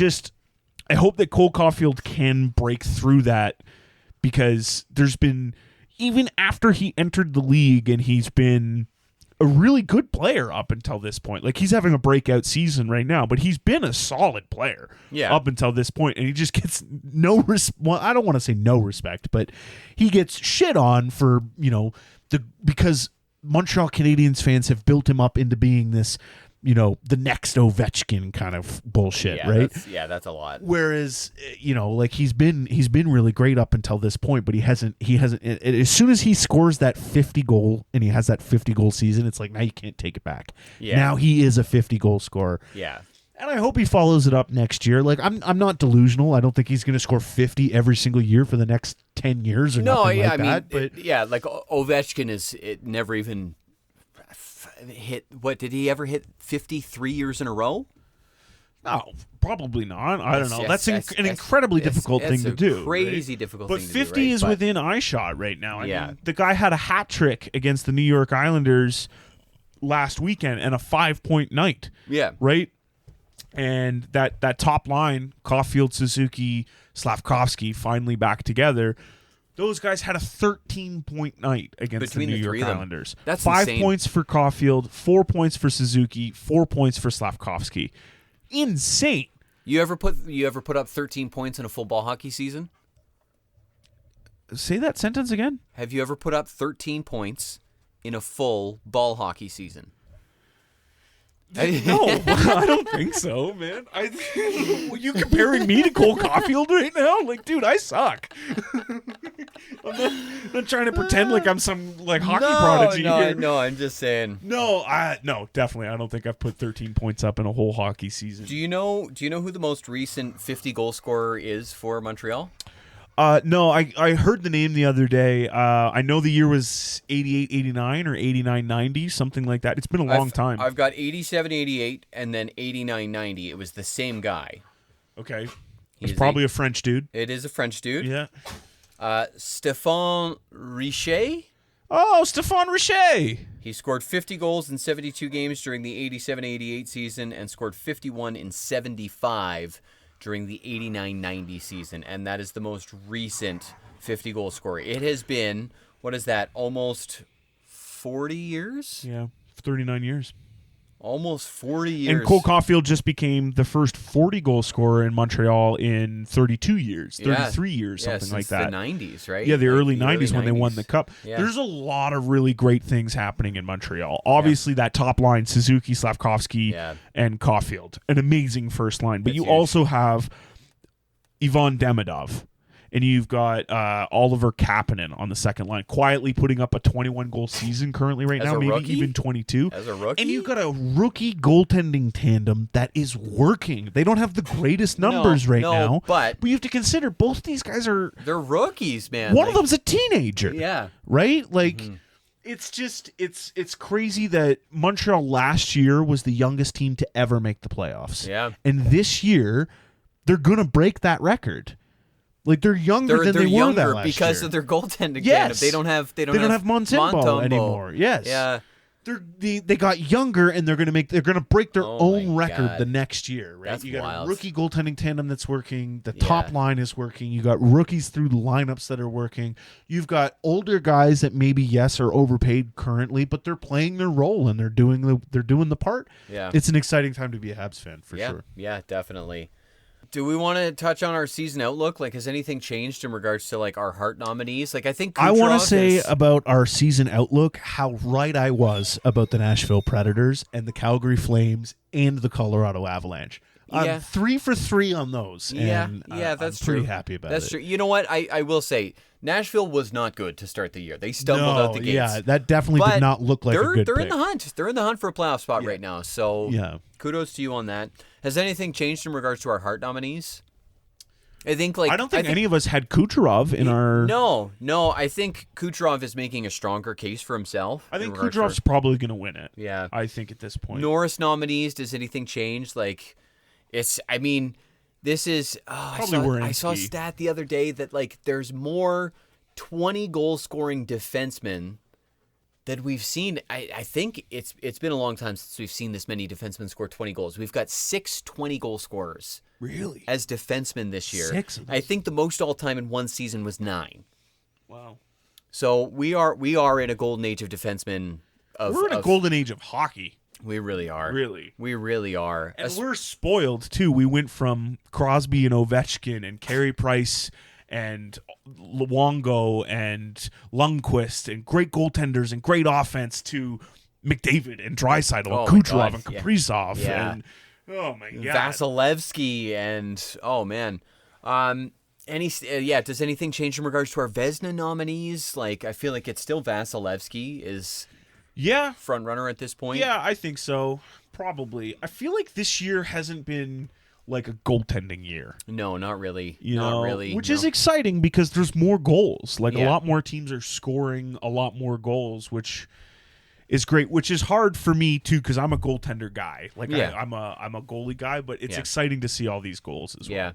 Speaker 2: hope that Cole Caulfield can break through that, because there's been, even after he entered the league and he's been a really good player up until this point. Like, he's having a breakout season right now, but he's been a solid player up until this point, and he just gets well, I don't want to say no respect, but he gets shit on for, because Montreal Canadiens fans have built him up into being this, the next Ovechkin kind of bullshit, right?
Speaker 1: That's a lot.
Speaker 2: Whereas, like he's been really great up until this point, but he hasn't. As soon as he scores that 50 goal and he has that 50 goal season, it's like, now you can't take it back.
Speaker 1: Yeah.
Speaker 2: Now he is a 50 goal scorer.
Speaker 1: Yeah.
Speaker 2: And I hope he follows it up next year. Like, I'm not delusional. I don't think he's going to score 50 every single year for the next 10 years or nothing like that. But
Speaker 1: Ovechkin it never even hit. What did he ever hit? 53 years in a row?
Speaker 2: No, probably not. I don't know. That's an incredibly difficult thing to do.
Speaker 1: Crazy
Speaker 2: right?
Speaker 1: difficult
Speaker 2: but
Speaker 1: thing to
Speaker 2: 50
Speaker 1: do. Right?
Speaker 2: is within eye shot right now. I
Speaker 1: Yeah.
Speaker 2: mean, the guy had a hat trick against the New York Islanders last weekend and a 5-point night.
Speaker 1: Yeah.
Speaker 2: Right? And that top line, Caulfield, Suzuki, Slavkovsky, finally back together. Those guys had a 13-point night against
Speaker 1: Between
Speaker 2: the New
Speaker 1: the
Speaker 2: York
Speaker 1: three of them.
Speaker 2: Islanders.
Speaker 1: That's
Speaker 2: 5
Speaker 1: insane.
Speaker 2: points for Caulfield, 4 points for Suzuki, 4 points for Slavkovsky. Insane.
Speaker 1: You ever put up 13 points in a full ball hockey season?
Speaker 2: Say that sentence again.
Speaker 1: Have you ever put up 13 points in a full ball hockey season?
Speaker 2: No, I don't think so, man. Are you comparing me to Cole Caulfield right now? Like, dude, I suck. I'm not trying to pretend like I'm some hockey prodigy here.
Speaker 1: No, I'm just saying.
Speaker 2: No, definitely. I don't think I've put 13 points up in a whole hockey season.
Speaker 1: Do you know who the most recent 50 goal scorer is for Montreal?
Speaker 2: No, I heard the name the other day. I know the year was 88-89 or 89-90, something like that. It's been a long time.
Speaker 1: I've got 87-88 and then 89-90. It was the same guy.
Speaker 2: Okay. It's probably a French dude.
Speaker 1: It is a French dude.
Speaker 2: Yeah.
Speaker 1: Stéphane Richer.
Speaker 2: Oh, Stéphane Richer.
Speaker 1: He scored 50 goals in 72 games during the 87-88 season and scored 51 in 75 during the 89-90 season, and that is the most recent 50-goal scorer. It has been, what is that, almost 40 years?
Speaker 2: Yeah, 39 years.
Speaker 1: Almost 40 years.
Speaker 2: And Cole Caulfield just became the first 40-goal scorer in Montreal in 32 years, 33 years, something like that.
Speaker 1: the 90s, right?
Speaker 2: Yeah, the
Speaker 1: Like
Speaker 2: early 90s when they won the Cup.
Speaker 1: Yeah.
Speaker 2: There's a lot of really great things happening in Montreal. Obviously, that top line, Suzuki, Slavkovsky, and Caulfield. An amazing first line. But
Speaker 1: That's
Speaker 2: you
Speaker 1: huge.
Speaker 2: also have Ivan Demidov. And you've got Oliver Kapanen on the second line, quietly putting up a 21-goal season currently right
Speaker 1: As
Speaker 2: now,
Speaker 1: a
Speaker 2: maybe
Speaker 1: rookie?
Speaker 2: even 22.
Speaker 1: As a rookie?
Speaker 2: And you've got a rookie goaltending tandem that is working. They don't have the greatest numbers now,
Speaker 1: but
Speaker 2: you have to consider both these guys are...
Speaker 1: They're rookies, man.
Speaker 2: One of them's a teenager.
Speaker 1: Yeah.
Speaker 2: Right? Like, it's just... It's crazy that Montreal last year was the youngest team to ever make the playoffs.
Speaker 1: Yeah.
Speaker 2: And this year, they're going to break that record. Like, they're younger than they were that last
Speaker 1: because
Speaker 2: year.
Speaker 1: of their goaltending.
Speaker 2: Yes.
Speaker 1: They don't have
Speaker 2: Montembeau anymore. Yes.
Speaker 1: Yeah.
Speaker 2: they got younger, and they're gonna break their
Speaker 1: Oh
Speaker 2: own
Speaker 1: my
Speaker 2: record
Speaker 1: God.
Speaker 2: the next year, right?
Speaker 1: That's
Speaker 2: you got
Speaker 1: wild.
Speaker 2: a rookie goaltending tandem that's working. The
Speaker 1: Yeah.
Speaker 2: top line is working. You got rookies through the lineups that are working. You've got older guys that maybe are overpaid currently, but they're playing their role and they're doing the part.
Speaker 1: Yeah.
Speaker 2: It's an exciting time to be a Habs fan for
Speaker 1: Yeah.
Speaker 2: sure.
Speaker 1: Yeah, definitely. Do we want to touch on our season outlook? Like, has anything changed in regards to like our Hart nominees? Like, I think
Speaker 2: I want
Speaker 1: Kucherov
Speaker 2: to say
Speaker 1: is-
Speaker 2: about our season outlook how right I was about the Nashville Predators and the Calgary Flames and the Colorado Avalanche.
Speaker 1: Yeah.
Speaker 2: I'm 3 for 3 on those.
Speaker 1: Yeah,
Speaker 2: and
Speaker 1: yeah, that's
Speaker 2: I'm pretty
Speaker 1: true.
Speaker 2: happy about
Speaker 1: That's
Speaker 2: it.
Speaker 1: true. You know what? I will say Nashville was not good to start the year. They stumbled out the gates.
Speaker 2: Yeah, that definitely
Speaker 1: But
Speaker 2: did not look like
Speaker 1: they're
Speaker 2: a good
Speaker 1: they're
Speaker 2: pick.
Speaker 1: in the hunt. They're in the hunt for a playoff spot right now. So
Speaker 2: Yeah.
Speaker 1: kudos to you on that. Has anything changed in regards to our Hart nominees? I think like
Speaker 2: I don't think any of us had Kucherov in our.
Speaker 1: No. I think Kucherov is making a stronger case for himself.
Speaker 2: I
Speaker 1: in
Speaker 2: think
Speaker 1: regards
Speaker 2: Kucherov's
Speaker 1: to-
Speaker 2: probably going to win it.
Speaker 1: Yeah.
Speaker 2: I think at this point.
Speaker 1: Norris nominees. Does anything change? Like, it's. I mean, this is.
Speaker 2: Probably
Speaker 1: I saw a
Speaker 2: Werenski.
Speaker 1: stat the other day that like there's more 20 goal scoring defensemen that we've seen. I think it's been a long time since we've seen this many defensemen score 20 goals. We've got 6 20 goal scorers
Speaker 2: Really?
Speaker 1: as defensemen this year.
Speaker 2: 6 of them?
Speaker 1: I think the most all time in one season was 9.
Speaker 2: Wow.
Speaker 1: So we are in a golden age of defensemen.
Speaker 2: We're in a golden age of hockey.
Speaker 1: We really are.
Speaker 2: Really.
Speaker 1: We really are.
Speaker 2: And we're spoiled, too. We went from Crosby and Ovechkin and Carey Price and Luongo and Lundqvist and great goaltenders and great offense to McDavid and Draisaitl
Speaker 1: Oh
Speaker 2: and
Speaker 1: my
Speaker 2: Kucherov
Speaker 1: God,
Speaker 2: and
Speaker 1: yeah.
Speaker 2: Kaprizov.
Speaker 1: Yeah.
Speaker 2: And, oh, my God.
Speaker 1: Vasilevsky and oh man. Does anything change in regards to our Vezina nominees? Like I feel like it's still Vasilevsky is
Speaker 2: Yeah.
Speaker 1: front runner at this point.
Speaker 2: Yeah, I think so. Probably. I feel like this year hasn't been like a goaltending year.
Speaker 1: No, not really.
Speaker 2: You
Speaker 1: not
Speaker 2: know,
Speaker 1: really.
Speaker 2: which
Speaker 1: no.
Speaker 2: is exciting because there's more goals. Like
Speaker 1: Yeah.
Speaker 2: a lot more teams are scoring a lot more goals, which is great. Which is hard for me too because I'm a goaltender guy. Like
Speaker 1: Yeah.
Speaker 2: I'm a goalie guy, but it's
Speaker 1: Yeah.
Speaker 2: exciting to see all these goals as well.
Speaker 1: Yeah.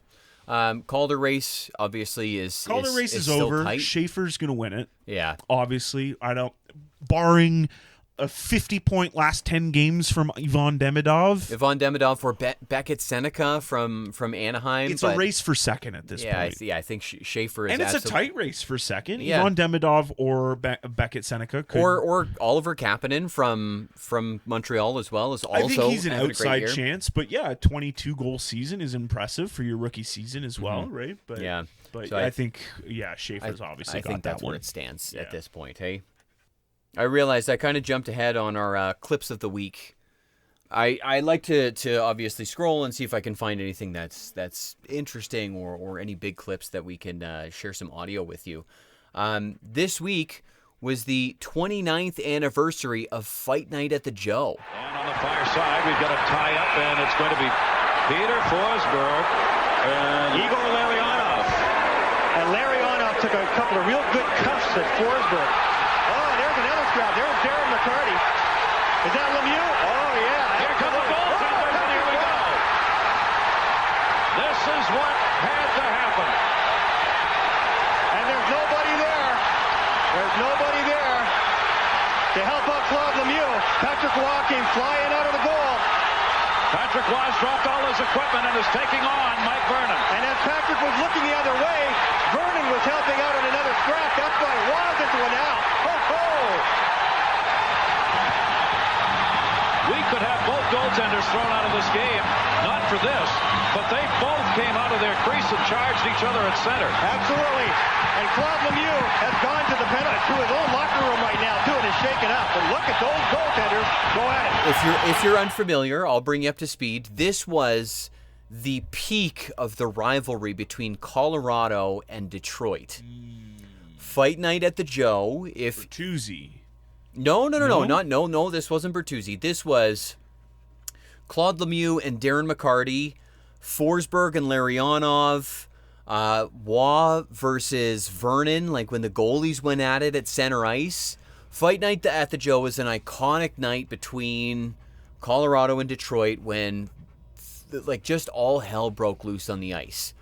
Speaker 1: Calder race obviously
Speaker 2: Calder race is
Speaker 1: still
Speaker 2: over.
Speaker 1: tight.
Speaker 2: Schaefer's gonna win it.
Speaker 1: Yeah.
Speaker 2: Obviously, I don't. Barring a 50-point last 10 games from Ivan Demidov.
Speaker 1: Ivan Demidov or Beckett Seneca from Anaheim.
Speaker 2: It's
Speaker 1: but
Speaker 2: a race for second at this
Speaker 1: yeah,
Speaker 2: point.
Speaker 1: I think Schaefer is
Speaker 2: And it's a
Speaker 1: absolutely-
Speaker 2: tight race for second.
Speaker 1: Yeah.
Speaker 2: Ivan Demidov or Beckett Seneca could.
Speaker 1: or Oliver Kapanen from Montreal as well is also
Speaker 2: I think he's an
Speaker 1: having a great
Speaker 2: outside
Speaker 1: year.
Speaker 2: chance, but yeah, a 22-goal season is impressive for your rookie season as well, right? But
Speaker 1: Yeah.
Speaker 2: but
Speaker 1: So
Speaker 2: I
Speaker 1: I-
Speaker 2: think Schaefer's obviously
Speaker 1: I
Speaker 2: got
Speaker 1: think
Speaker 2: that
Speaker 1: that's
Speaker 2: one.
Speaker 1: where it stands
Speaker 2: Yeah.
Speaker 1: at this point. Hey, I realized I kind of jumped ahead on our clips of the week. I like to obviously scroll and see if I can find anything that's interesting or any big clips that we can share some audio with you. This week was the 29th anniversary of Fight Night at the Joe.
Speaker 4: And on the far side, we've got a tie-up, and it's going to be Peter Forsberg and Igor Larionov.
Speaker 5: And Larionov took a couple of real good cuffs at Forsberg. Oh, there's another grab. There's Darren McCarty. Is that Lemieux? Oh, yeah.
Speaker 4: Here come the goaltenders, and here we go. This is what had to happen.
Speaker 5: And there's nobody there. There's nobody there to help out Claude Lemieux. Patrick Waugh came flying out of the goal.
Speaker 4: Patrick Ross dropped all his equipment and is taking on Mike Vernon.
Speaker 5: And as Patrick was looking the other way, Vernon was helping out on another scrap. That's why Waugh's into an out. Ho-ho!
Speaker 4: We could have both goaltenders thrown out of this game, not for this, but they both came out of their crease and charged each other at center.
Speaker 5: Absolutely. And Claude Lemieux has gone to his own locker room right now, too, and is shaken up. But look at those goaltenders go at it.
Speaker 1: If you're unfamiliar, I'll bring you up to speed. This was the peak of the rivalry between Colorado and Detroit. Fight Night at the Joe. If
Speaker 2: Bertuzzi.
Speaker 1: No,
Speaker 2: No?
Speaker 1: this wasn't Bertuzzi. This was Claude Lemieux and Darren McCarty, Forsberg and Larionov, Waugh versus Vernon, like when the goalies went at it at center ice. Fight Night at the Joe was an iconic night between Colorado and Detroit when like just all hell broke loose on the ice.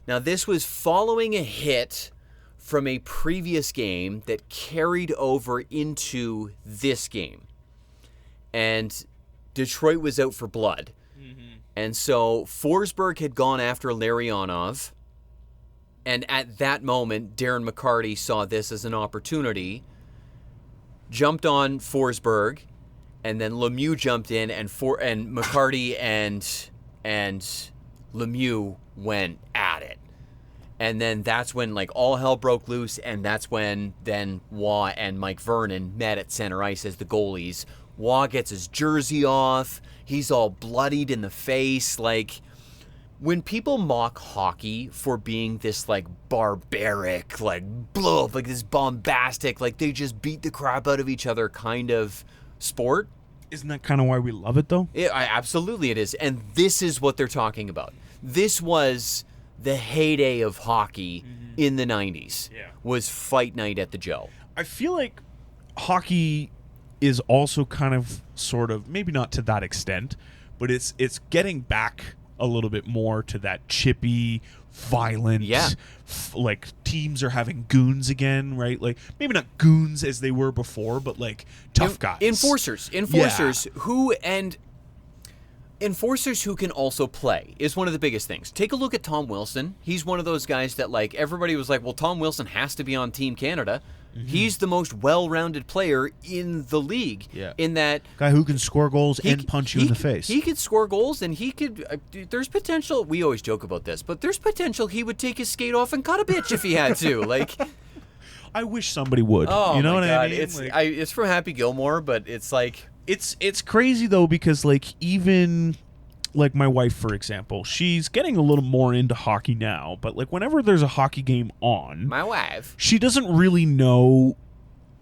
Speaker 1: Now this was following a hit from a previous game that carried over into this game. and Detroit was out for blood. And so Forsberg had gone after Larionov, and at that moment, Darren McCarty saw this as an opportunity, jumped on Forsberg, and then Lemieux jumped in, and McCarty and Lemieux went at it. And then that's when like all hell broke loose, and that's when then Waugh and Mike Vernon met at center ice as the goalies. Waugh gets his jersey off. He's all bloodied in the face. Like, when people mock hockey for being this, like, barbaric, like, blow up, like this bombastic, like, they just beat the crap out of each other kind of sport.
Speaker 2: Isn't that kind of why we love it, though?
Speaker 1: Absolutely it is. And this is what they're talking about. This was the heyday of hockey in the 90s.
Speaker 2: Yeah.
Speaker 1: Was Fight Night at the Joe.
Speaker 2: I feel like hockey is also kind of, sort of, maybe not to that extent, but it's getting back a little bit more to that chippy, violent, like teams are having goons again, right? Like maybe not goons as they were before, but like tough guys. Enforcers who can also play is one of the biggest things. Take a look at Tom Wilson. He's one of those guys that like everybody was like, well, Tom Wilson has to be on Team Canada. He's the most well-rounded player in the league. Yeah. In that
Speaker 6: guy who can score goals and punch you in the face.
Speaker 1: He could score goals, and he could. There's potential. We always joke about this, but there's potential he would take his skate off and cut a bitch if he had to. Like,
Speaker 2: I wish somebody would.
Speaker 1: Oh,
Speaker 2: you know
Speaker 1: my
Speaker 2: what
Speaker 1: God.
Speaker 2: I mean?
Speaker 1: It's from Happy Gilmore, but it's like
Speaker 2: it's crazy though, because like even like my wife, for example, she's getting a little more into hockey now, but like whenever there's a hockey game on,
Speaker 1: my wife,
Speaker 2: she doesn't really know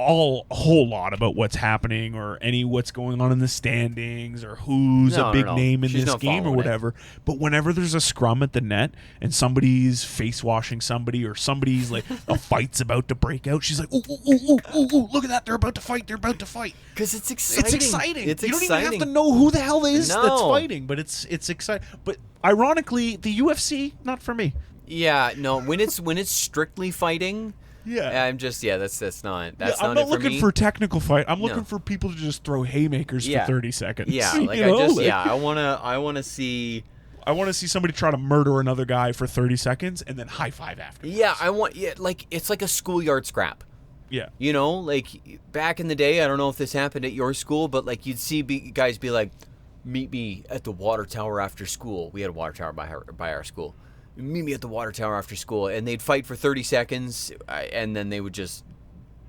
Speaker 2: a whole lot about what's happening or what's going on in the standings or who's a big name in this game or whatever. But whenever there's a scrum at the net and somebody's face washing somebody or somebody's like a fight's about to break out, she's like, ooh, look at that, they're about to fight.
Speaker 1: Because it's exciting.
Speaker 2: It's exciting. Don't even have to know who the hell that's fighting, but it's exciting. But ironically, the UFC, not for me.
Speaker 1: Yeah, no, when it's strictly fighting, I'm just that's not
Speaker 2: I'm not looking for technical fight. I'm looking for people to just throw haymakers for 30 seconds.
Speaker 1: Yeah, like I want to see
Speaker 2: somebody try to murder another guy for 30 seconds and then high five after.
Speaker 1: Yeah, like it's like a schoolyard scrap.
Speaker 2: Yeah.
Speaker 1: You know, like back in the day, I don't know if this happened at your school, but like you'd see guys be like, "Meet me at the water tower after school." We had a water tower by our school. Meet me at the water tower after school, and they'd fight for 30 seconds, and then they would just...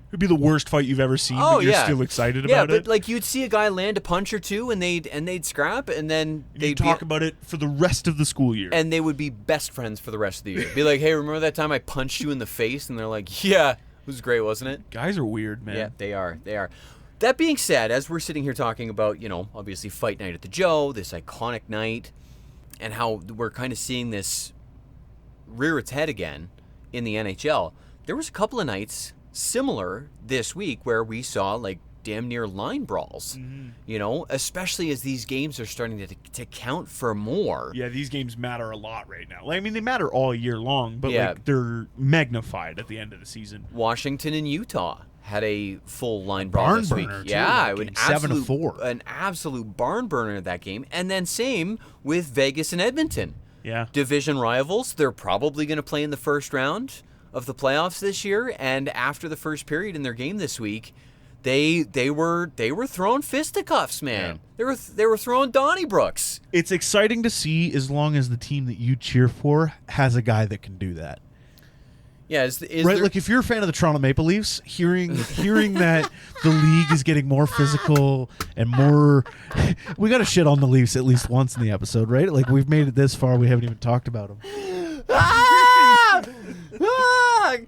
Speaker 2: It'd be the worst fight you've ever seen, but you're still excited about it.
Speaker 1: Yeah, but like you'd see a guy land a punch or two, and they'd scrap, and then they'd
Speaker 2: talk about it for the rest of the school year.
Speaker 1: And they would be best friends for the rest of the year. Be like, hey, remember that time I punched you in the face? And they're like, yeah, it was great, wasn't it?
Speaker 2: Guys are weird, man.
Speaker 1: Yeah, they are. That being said, as we're sitting here talking about, obviously Fight Night at the Joe, this iconic night, and how we're kind of seeing this rear its head again in the NHL, there was a couple of nights similar this week where we saw like damn near line brawls, especially as these games are starting to count for more.
Speaker 2: Yeah, these games matter a lot right now. Like, I mean, they matter all year long, but like they're magnified at the end of the season.
Speaker 1: Washington and Utah had a full line brawl this week. Yeah,
Speaker 6: 7-4.
Speaker 1: An absolute barn burner that game. And then same with Vegas and Edmonton.
Speaker 2: Yeah.
Speaker 1: Division rivals. They're probably going to play in the first round of the playoffs this year. And after the first period in their game this week, they were throwing fisticuffs, man. Yeah. They were throwing Donniebrooks.
Speaker 6: It's exciting to see as long as the team that you cheer for has a guy that can do that.
Speaker 1: Yeah,
Speaker 6: right. Like if you're a fan of the Toronto Maple Leafs, hearing that the league is getting more physical and more, we got to shit on the Leafs at least once in the episode, right? Like we've made it this far, we haven't even talked about them.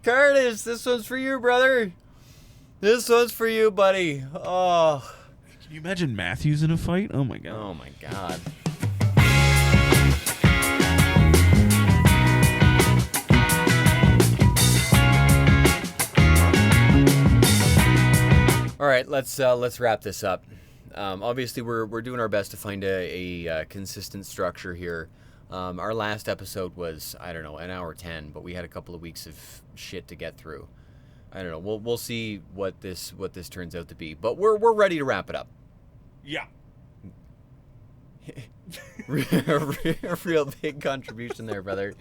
Speaker 1: Curtis, this one's for you, brother. This one's for you, buddy. Oh,
Speaker 2: can you imagine Matthews in a fight? Oh my god.
Speaker 1: Oh my god. All right, let's wrap this up. Obviously, we're doing our best to find a consistent structure here. Our last episode was, I don't know, an hour 10, but we had a couple of weeks of shit to get through. I don't know. We'll see what this turns out to be, but we're ready to wrap it up.
Speaker 2: Yeah.
Speaker 1: A real big contribution there, brother.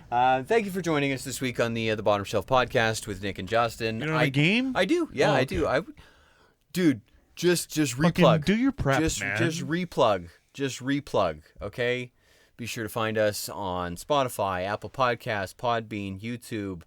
Speaker 1: Thank you for joining us this week on the Bottom Shelf podcast with Nick and Justin.
Speaker 2: You don't have a game?
Speaker 1: I do. Yeah,
Speaker 2: Oh,
Speaker 1: I
Speaker 2: okay.
Speaker 1: do. Dude, just
Speaker 6: Fucking
Speaker 1: replug.
Speaker 6: do your prep,
Speaker 1: just
Speaker 6: man.
Speaker 1: replug. Just replug. Okay. Be sure to find us on Spotify, Apple Podcasts, Podbean, YouTube.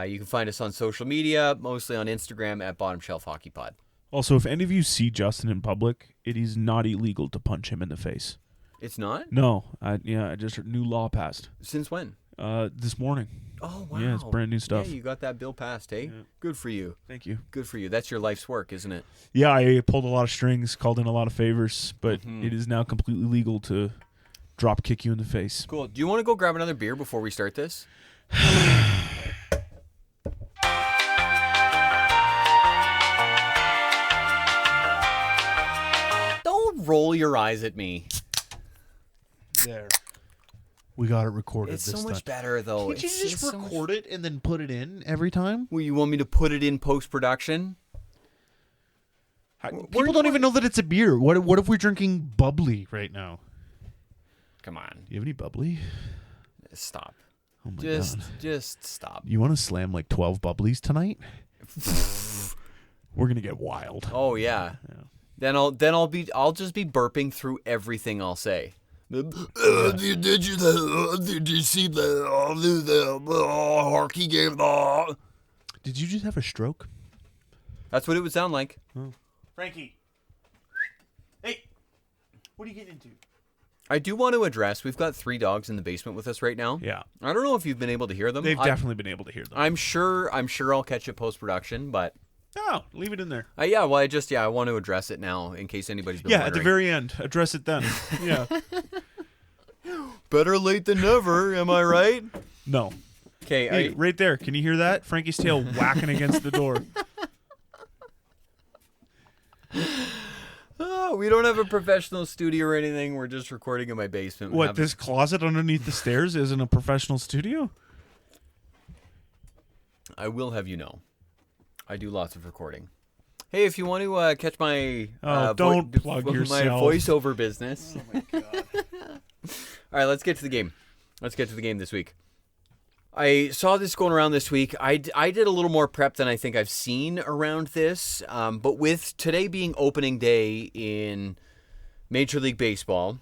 Speaker 1: You can find us on social media, mostly on Instagram at Bottom Shelf Hockey Pod.
Speaker 2: Also, if any of you see Justin in public, it is not illegal to punch him in the face.
Speaker 1: It's not?
Speaker 2: No. I just heard new law passed.
Speaker 1: Since when?
Speaker 2: This morning.
Speaker 1: Oh, wow.
Speaker 2: Yeah, it's brand new stuff.
Speaker 1: Yeah, you got that bill passed, eh?
Speaker 2: Yeah.
Speaker 1: Good for you.
Speaker 2: Thank you.
Speaker 1: Good for you. That's your life's work, isn't it?
Speaker 2: Yeah, I pulled a lot of strings, called in a lot of favors, but
Speaker 1: Mm-hmm.
Speaker 2: it is now completely legal to drop kick you in the face.
Speaker 1: Cool. Do you want to go grab another beer before we start this? Don't roll your eyes at me.
Speaker 6: There. We got it recorded
Speaker 1: It's
Speaker 6: this
Speaker 1: so much
Speaker 6: time.
Speaker 1: better, though.
Speaker 6: Can't you
Speaker 1: It's
Speaker 6: just
Speaker 1: so much-
Speaker 6: record it and then put it in every time?
Speaker 1: Well, you want me to put it in post-production?
Speaker 6: People don't even know that it's a beer. What if we're drinking bubbly right now?
Speaker 1: Come on.
Speaker 6: Do you have any bubbly?
Speaker 1: Stop.
Speaker 6: Oh my
Speaker 1: Just
Speaker 6: god.
Speaker 1: stop.
Speaker 6: You want to slam like 12 bubblies tonight?
Speaker 2: We're going to get wild.
Speaker 1: Oh, yeah. I'll just be burping through everything I'll say. Did you see the hockey game?
Speaker 6: Did you just have a stroke?
Speaker 1: That's what it would sound like.
Speaker 2: Frankie. Hey. What are you getting into?
Speaker 1: I do want to address, we've got 3 dogs in the basement with us right now.
Speaker 2: Yeah.
Speaker 1: I don't know if you've been able to hear them.
Speaker 2: They've definitely been able to hear them.
Speaker 1: I'm sure I'll catch it post-production, but
Speaker 2: No, leave it in there.
Speaker 1: I want to address it now in case anybody's been
Speaker 2: Yeah,
Speaker 1: wondering.
Speaker 2: at the very end. Address it then. Yeah.
Speaker 1: Better late than never, am I right?
Speaker 2: No.
Speaker 1: Okay,
Speaker 2: Hey, right there. Can you hear that? Frankie's tail whacking against the door.
Speaker 1: Oh, we don't have a professional studio or anything. We're just recording in my basement. We
Speaker 2: What,
Speaker 1: have-
Speaker 2: this closet underneath the stairs isn't a professional studio?
Speaker 1: I will have you know, I do lots of recording. Hey, if you want to catch my
Speaker 2: don't plug
Speaker 1: my
Speaker 2: yourself.
Speaker 1: voiceover business.
Speaker 2: Oh my god.
Speaker 1: All right, let's get to the game. Let's get to the game this week. I saw this going around this week. I did a little more prep than I think I've seen around this. But with today being opening day in Major League Baseball,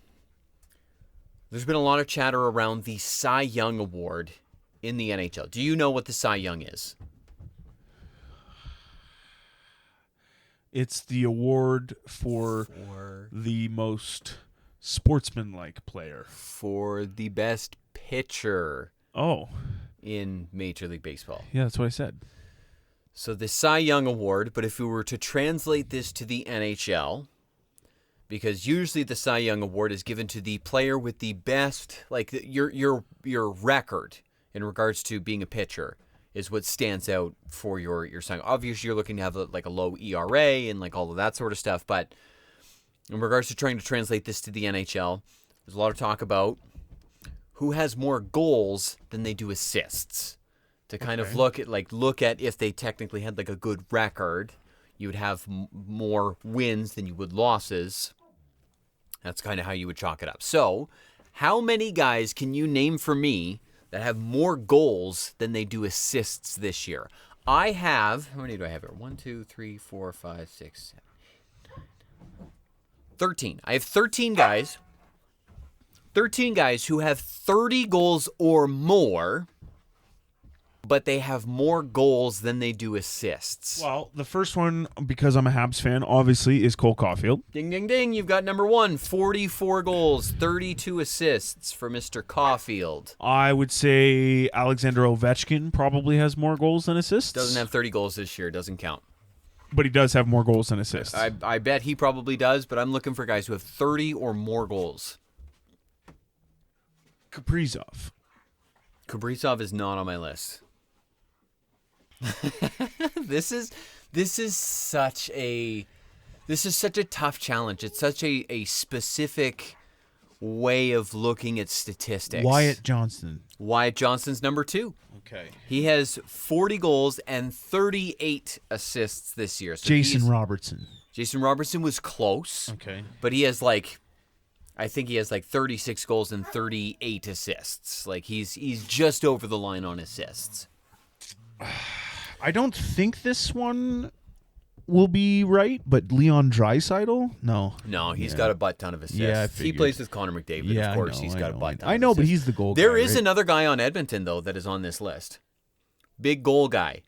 Speaker 1: there's been a lot of chatter around the Cy Young Award in the NHL. Do you know what the Cy Young is?
Speaker 2: It's the award for the most sportsmanlike player.
Speaker 1: For the best pitcher
Speaker 2: Oh,
Speaker 1: in Major League Baseball.
Speaker 2: yeah, that's what I said.
Speaker 1: So the Cy Young Award, but if we were to translate this to the NHL, because usually the Cy Young Award is given to the player with the best, like your record in regards to being a pitcher is what stands out for your Cy Young. Obviously, you're looking to have a low ERA and like all of that sort of stuff, but in regards to trying to translate this to the NHL, there's a lot of talk about who has more goals than they do assists. To kind of look at if they technically had like a good record, you would have more wins than you would losses. That's kind of how you would chalk it up. So, how many guys can you name for me that have more goals than they do assists this year? I have, how many do I have here? 1, 2, 3, 4, 5, 6, 7, 13. I have 13 guys. 13 guys who have 30 goals or more, but they have more goals than they do assists.
Speaker 2: Well, the first one, because I'm a Habs fan, obviously, is Cole Caulfield.
Speaker 1: Ding, ding, ding. You've got number 1, 44 goals, 32 assists for Mr. Caulfield.
Speaker 2: I would say Alexander Ovechkin probably has more goals than assists.
Speaker 1: Doesn't have 30 goals this year. Doesn't count.
Speaker 2: But he does have more goals than assists.
Speaker 1: I bet he probably does, but I'm looking for guys who have 30 or more goals.
Speaker 2: Kaprizov.
Speaker 1: Kaprizov is not on my list. This is such a tough challenge. It's such a specific way of looking at statistics.
Speaker 6: Wyatt Johnston.
Speaker 1: Wyatt Johnston's number 2.
Speaker 6: Okay.
Speaker 1: He has 40 goals and 38 assists this year. So
Speaker 6: Jason Robertson.
Speaker 1: Jason Robertson was close.
Speaker 6: Okay.
Speaker 1: But he has I think he has 36 goals and 38 assists. Like he's just over the line on assists.
Speaker 6: I don't think this one will be right, but Leon Draisaitl? No,
Speaker 1: He's got a butt ton of assists.
Speaker 6: Yeah, I
Speaker 1: He
Speaker 6: figured.
Speaker 1: plays with Connor McDavid,
Speaker 6: Yeah,
Speaker 1: of course.
Speaker 6: I know,
Speaker 1: He's
Speaker 6: I
Speaker 1: got a
Speaker 6: know,
Speaker 1: butt ton
Speaker 6: I
Speaker 1: of
Speaker 6: know, but
Speaker 1: assists.
Speaker 6: he's the goal guy.
Speaker 1: There is
Speaker 6: right?
Speaker 1: another guy on Edmonton, though, that is on this list. Big goal guy.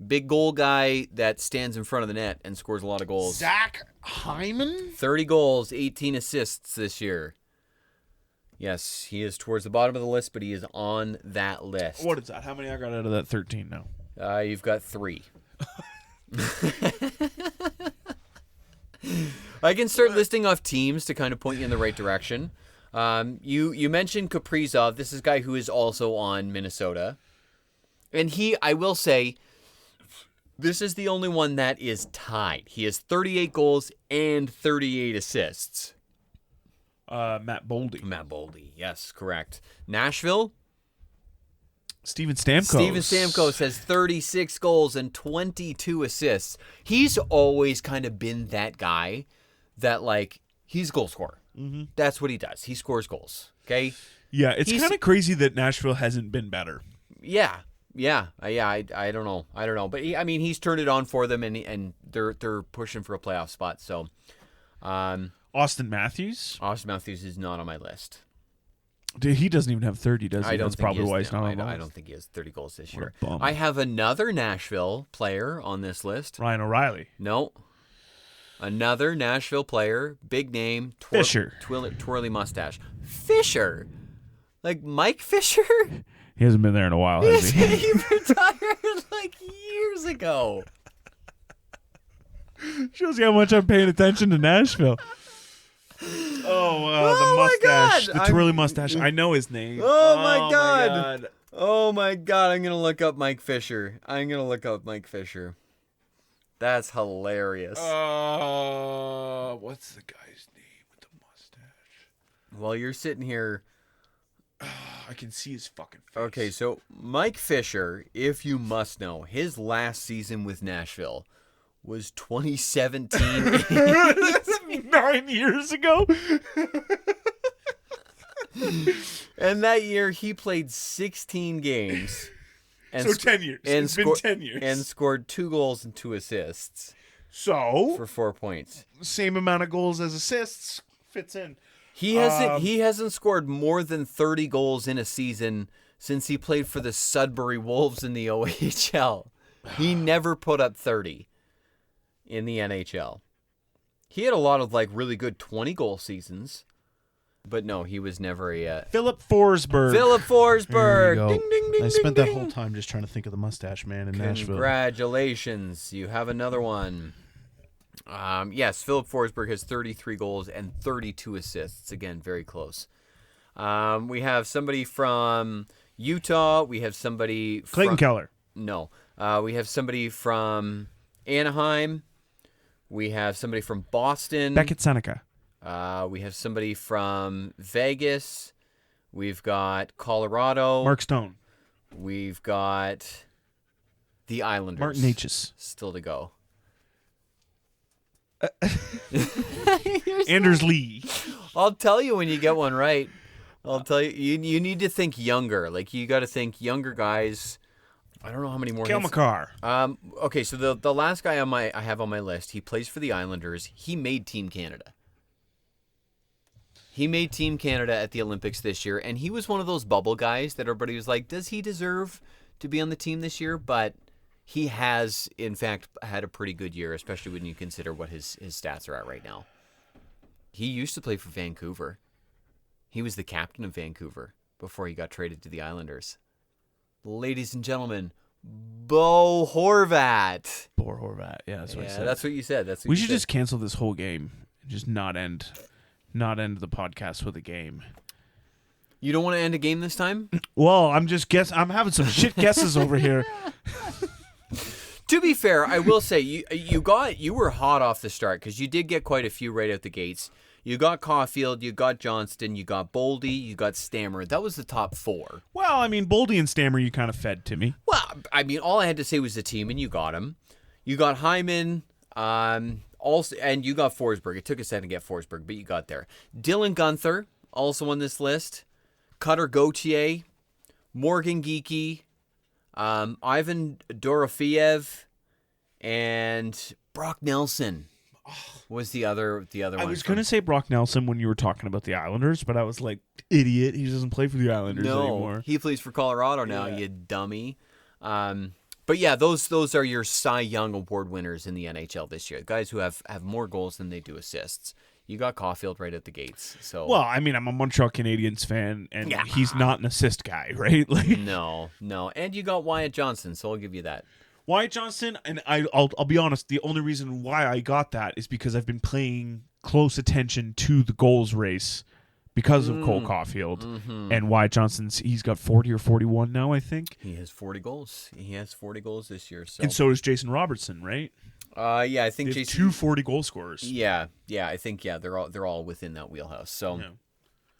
Speaker 1: Big goal guy that stands in front of the net and scores a lot of goals.
Speaker 6: Zach Hyman?
Speaker 1: 30 goals, 18 assists this year. Yes, he is towards the bottom of the list, but he is on that list.
Speaker 6: What is that? How many I got out of that 13 now?
Speaker 1: You've got 3. I can start listing off teams to kind of point you in the right direction. You mentioned Kaprizov. This is a guy who is also on Minnesota. And I will say, this is the only one that is tied. He has 38 goals and 38 assists.
Speaker 6: Matt Boldy.
Speaker 1: Matt Boldy, yes, correct. Nashville?
Speaker 6: Steven Stamkos.
Speaker 1: Steven Stamkos has 36 goals and 22 assists. He's always kind of been that guy that, he's a goal scorer. Mm-hmm. That's what he does. He scores goals, okay?
Speaker 2: Yeah, it's kind of crazy that Nashville hasn't been better.
Speaker 1: Yeah. I don't know. But, he's turned it on for them, and they're pushing for a playoff spot, so...
Speaker 2: Austin Matthews?
Speaker 1: Austin Matthews is not on my list.
Speaker 2: Dude, he doesn't even have 30, does he?
Speaker 1: I don't
Speaker 2: That's
Speaker 1: think
Speaker 2: probably
Speaker 1: he is,
Speaker 2: why he's not
Speaker 1: no,
Speaker 2: on the
Speaker 1: I
Speaker 2: list.
Speaker 1: don't think he has 30 goals this
Speaker 2: What
Speaker 1: year.
Speaker 2: a bum.
Speaker 1: I have another Nashville player on this list.
Speaker 2: Ryan O'Reilly.
Speaker 1: No. Another Nashville player, big name,
Speaker 2: Fisher.
Speaker 1: twirly mustache. Fisher? Like Mike Fisher?
Speaker 2: He hasn't been there in a while, has he?
Speaker 1: He retired years ago.
Speaker 2: Shows you how much I'm paying attention to Nashville. The mustache.
Speaker 1: God.
Speaker 2: The twirly mustache. I know his name.
Speaker 1: Oh, my God. Oh, my God. I'm going to look up Mike Fisher. That's hilarious.
Speaker 2: What's the guy's name with the mustache?
Speaker 1: While you're sitting here...
Speaker 2: I can see his fucking face.
Speaker 1: Okay, so Mike Fisher, if you must know, his last season with Nashville was 2017.
Speaker 2: 9 years ago?
Speaker 1: And that year he played 16 games. And
Speaker 2: So 10 years. It's been 10 years.
Speaker 1: And scored 2 goals and 2 assists
Speaker 2: So,
Speaker 1: for 4 points.
Speaker 2: same amount of goals as assists. Fits in.
Speaker 1: He hasn't scored more than 30 goals in a season since he played for the Sudbury Wolves in the OHL. He never put up 30 in the NHL. He had a lot of really good 20-goal seasons, but no, he was never a
Speaker 2: Philip Forsberg.
Speaker 1: Philip Forsberg.
Speaker 6: There you go.
Speaker 1: Ding ding ding.
Speaker 6: I
Speaker 1: ding,
Speaker 6: spent that
Speaker 1: ding.
Speaker 6: whole time just trying to think of the mustache man in Nashville.
Speaker 1: Congratulations, you have another one. Yes, Philip Forsberg has 33 goals and 32 assists. Again, very close. We have somebody from Utah. We have somebody from...
Speaker 2: Clayton Keller.
Speaker 1: No. We have somebody from Anaheim. We have somebody from Boston.
Speaker 2: Beckett Seneca.
Speaker 1: We have somebody from Vegas. We've got Colorado.
Speaker 2: Mark Stone.
Speaker 1: We've got the Islanders.
Speaker 2: Martin H's.
Speaker 1: Still to go.
Speaker 2: Anders Lee.
Speaker 1: I'll tell you when you get one right. I'll tell you. You need to think younger. You got to think younger guys. I don't know how many more.
Speaker 2: Kel
Speaker 1: hits.
Speaker 2: McCarr.
Speaker 1: Okay, so the last guy I have on my list, he plays for the Islanders. He made Team Canada. He made Team Canada at the Olympics this year, and he was one of those bubble guys that everybody was like, does he deserve to be on the team this year? But he has, in fact, had a pretty good year, especially when you consider what his stats are at right now. He used to play for Vancouver. He was the captain of Vancouver before he got traded to the Islanders. Ladies and gentlemen, Bo Horvat.
Speaker 6: Poor Horvat. Yeah, that's what I
Speaker 1: Yeah,
Speaker 6: said.
Speaker 1: that's what you said. That's what
Speaker 2: We
Speaker 1: you
Speaker 2: should
Speaker 1: said.
Speaker 2: just cancel this whole game and just not end the podcast with a game.
Speaker 1: You don't want to end a game this time?
Speaker 2: Well, I'm having some shit guesses over here.
Speaker 1: To be fair, I will say you were hot off the start because you did get quite a few right out the gates. You got Caulfield, you got Johnston, you got Boldy, you got Stammer. That was the top 4.
Speaker 2: Well, Boldy and Stammer you kind of fed to me.
Speaker 1: Well, all I had to say was the team, and you got him. You got Hyman. Also, and you got Forsberg. It took a second to get Forsberg, but you got there. Dylan Guenther, also on this list. Cutter Gauthier, Morgan Geekie, Ivan Dorofeev, and Brock Nelson was the other one.
Speaker 2: I was going to say Brock Nelson when you were talking about the Islanders, but I was like, idiot, he doesn't play for the Islanders anymore.
Speaker 1: He plays for Colorado now, you dummy. But yeah, those are your Cy Young Award winners in the NHL this year. Guys who have more goals than they do assists. You got Caulfield right at the gates. So
Speaker 2: well, I mean, I'm a Montreal Canadiens fan, and he's not an assist guy, right? Like
Speaker 1: no. And you got Wyatt Johnson, so I'll give you that.
Speaker 2: Wyatt Johnson, and I'll be honest, the only reason why I got that is because I've been paying close attention to the goals race because of Cole Caulfield. And Wyatt Johnson's, he's got 40 or 41 now, I think.
Speaker 1: He has 40 goals. He has 40 goals this year. So.
Speaker 2: And so does Jason Robertson, right?
Speaker 1: Yeah, I think
Speaker 2: Jason,
Speaker 1: Jason
Speaker 2: 2 40 goal scorers.
Speaker 1: Yeah, I think they're all within that wheelhouse. So,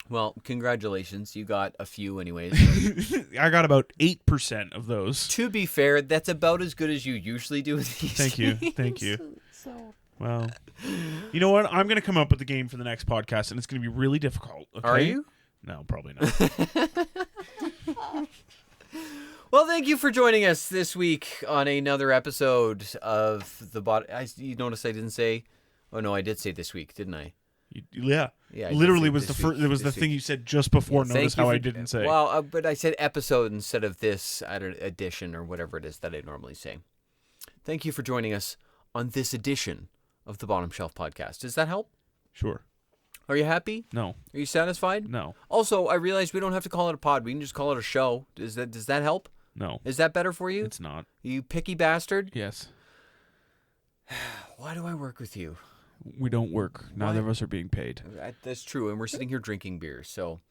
Speaker 1: well, congratulations, you got a few anyways.
Speaker 2: I got about 8% of those.
Speaker 1: To be fair, that's about as good as you usually do with these.
Speaker 2: Thank you. Well, you know what? I'm going to come up with a game for the next podcast, and it's going to be really difficult. Okay?
Speaker 1: Are you?
Speaker 2: No, probably not.
Speaker 1: Well, thank you for joining us this week on another episode of the bot. You notice I didn't say. Oh no, I did say this week, didn't I?
Speaker 2: Yeah.
Speaker 1: I
Speaker 2: Literally
Speaker 1: did
Speaker 2: was
Speaker 1: say
Speaker 2: the
Speaker 1: this
Speaker 2: first.
Speaker 1: week,
Speaker 2: It was the
Speaker 1: this
Speaker 2: thing
Speaker 1: week.
Speaker 2: you said just before.
Speaker 1: Yeah,
Speaker 2: Notice how I didn't say.
Speaker 1: Well, but I said episode instead of this edition or whatever it is that I normally say. Thank you for joining us on this edition of the Bottom Shelf Podcast. Does that help?
Speaker 2: Sure.
Speaker 1: Are you happy?
Speaker 2: No.
Speaker 1: Are you satisfied?
Speaker 2: No.
Speaker 1: Also, I realize we don't have to call it a pod. We can just call it a show. Does that help?
Speaker 2: No.
Speaker 1: Is that better for you?
Speaker 2: It's not.
Speaker 1: You picky bastard.
Speaker 2: Yes.
Speaker 1: Why do I work with you?
Speaker 2: We don't work. Neither of us are being paid.
Speaker 1: That's true, and we're sitting here drinking beer. So,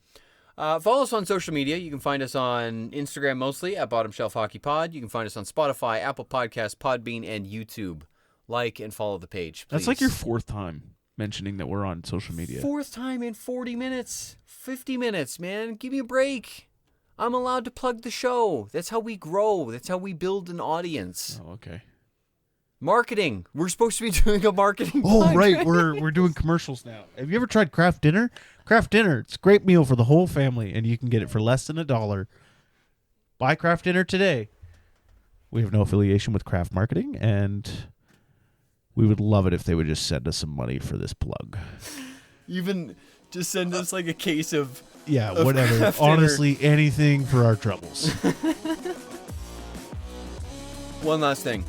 Speaker 1: follow us on social media. You can find us on Instagram mostly at Bottom Shelf Hockey Pod. You can find us on Spotify, Apple Podcasts, Podbean, and YouTube. Like and follow the page, please.
Speaker 2: That's like your 4th time mentioning that we're on social media.
Speaker 1: 4th time in 40 minutes, 50 minutes, man. Give me a break. I'm allowed to plug the show. That's how we grow. That's how we build an audience.
Speaker 2: Oh, okay.
Speaker 1: Marketing. We're supposed to be doing a marketing
Speaker 6: Oh,
Speaker 1: podcast.
Speaker 6: right. We're doing commercials now. Have you ever tried Kraft Dinner? Kraft Dinner. It's a great meal for the whole family, and you can get it for less than $1. Buy Kraft Dinner today. We have no affiliation with Kraft Marketing, and we would love it if they would just send us some money for this plug.
Speaker 1: Even just send us like a case of...
Speaker 6: Yeah,
Speaker 1: Of
Speaker 6: whatever.
Speaker 1: Kraft Dinner.
Speaker 6: Honestly, anything for our troubles.
Speaker 1: One last thing.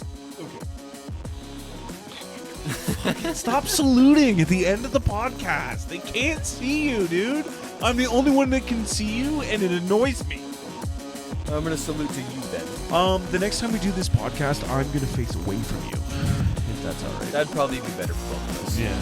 Speaker 2: Stop saluting at the end of the podcast. They can't see you, dude. I'm the only one that can see you, and it annoys me.
Speaker 1: I'm going to salute to you then.
Speaker 2: The next time we do this podcast, I'm going to face away from you. If that's all right.
Speaker 1: That'd probably be better for both of us.
Speaker 2: Yeah.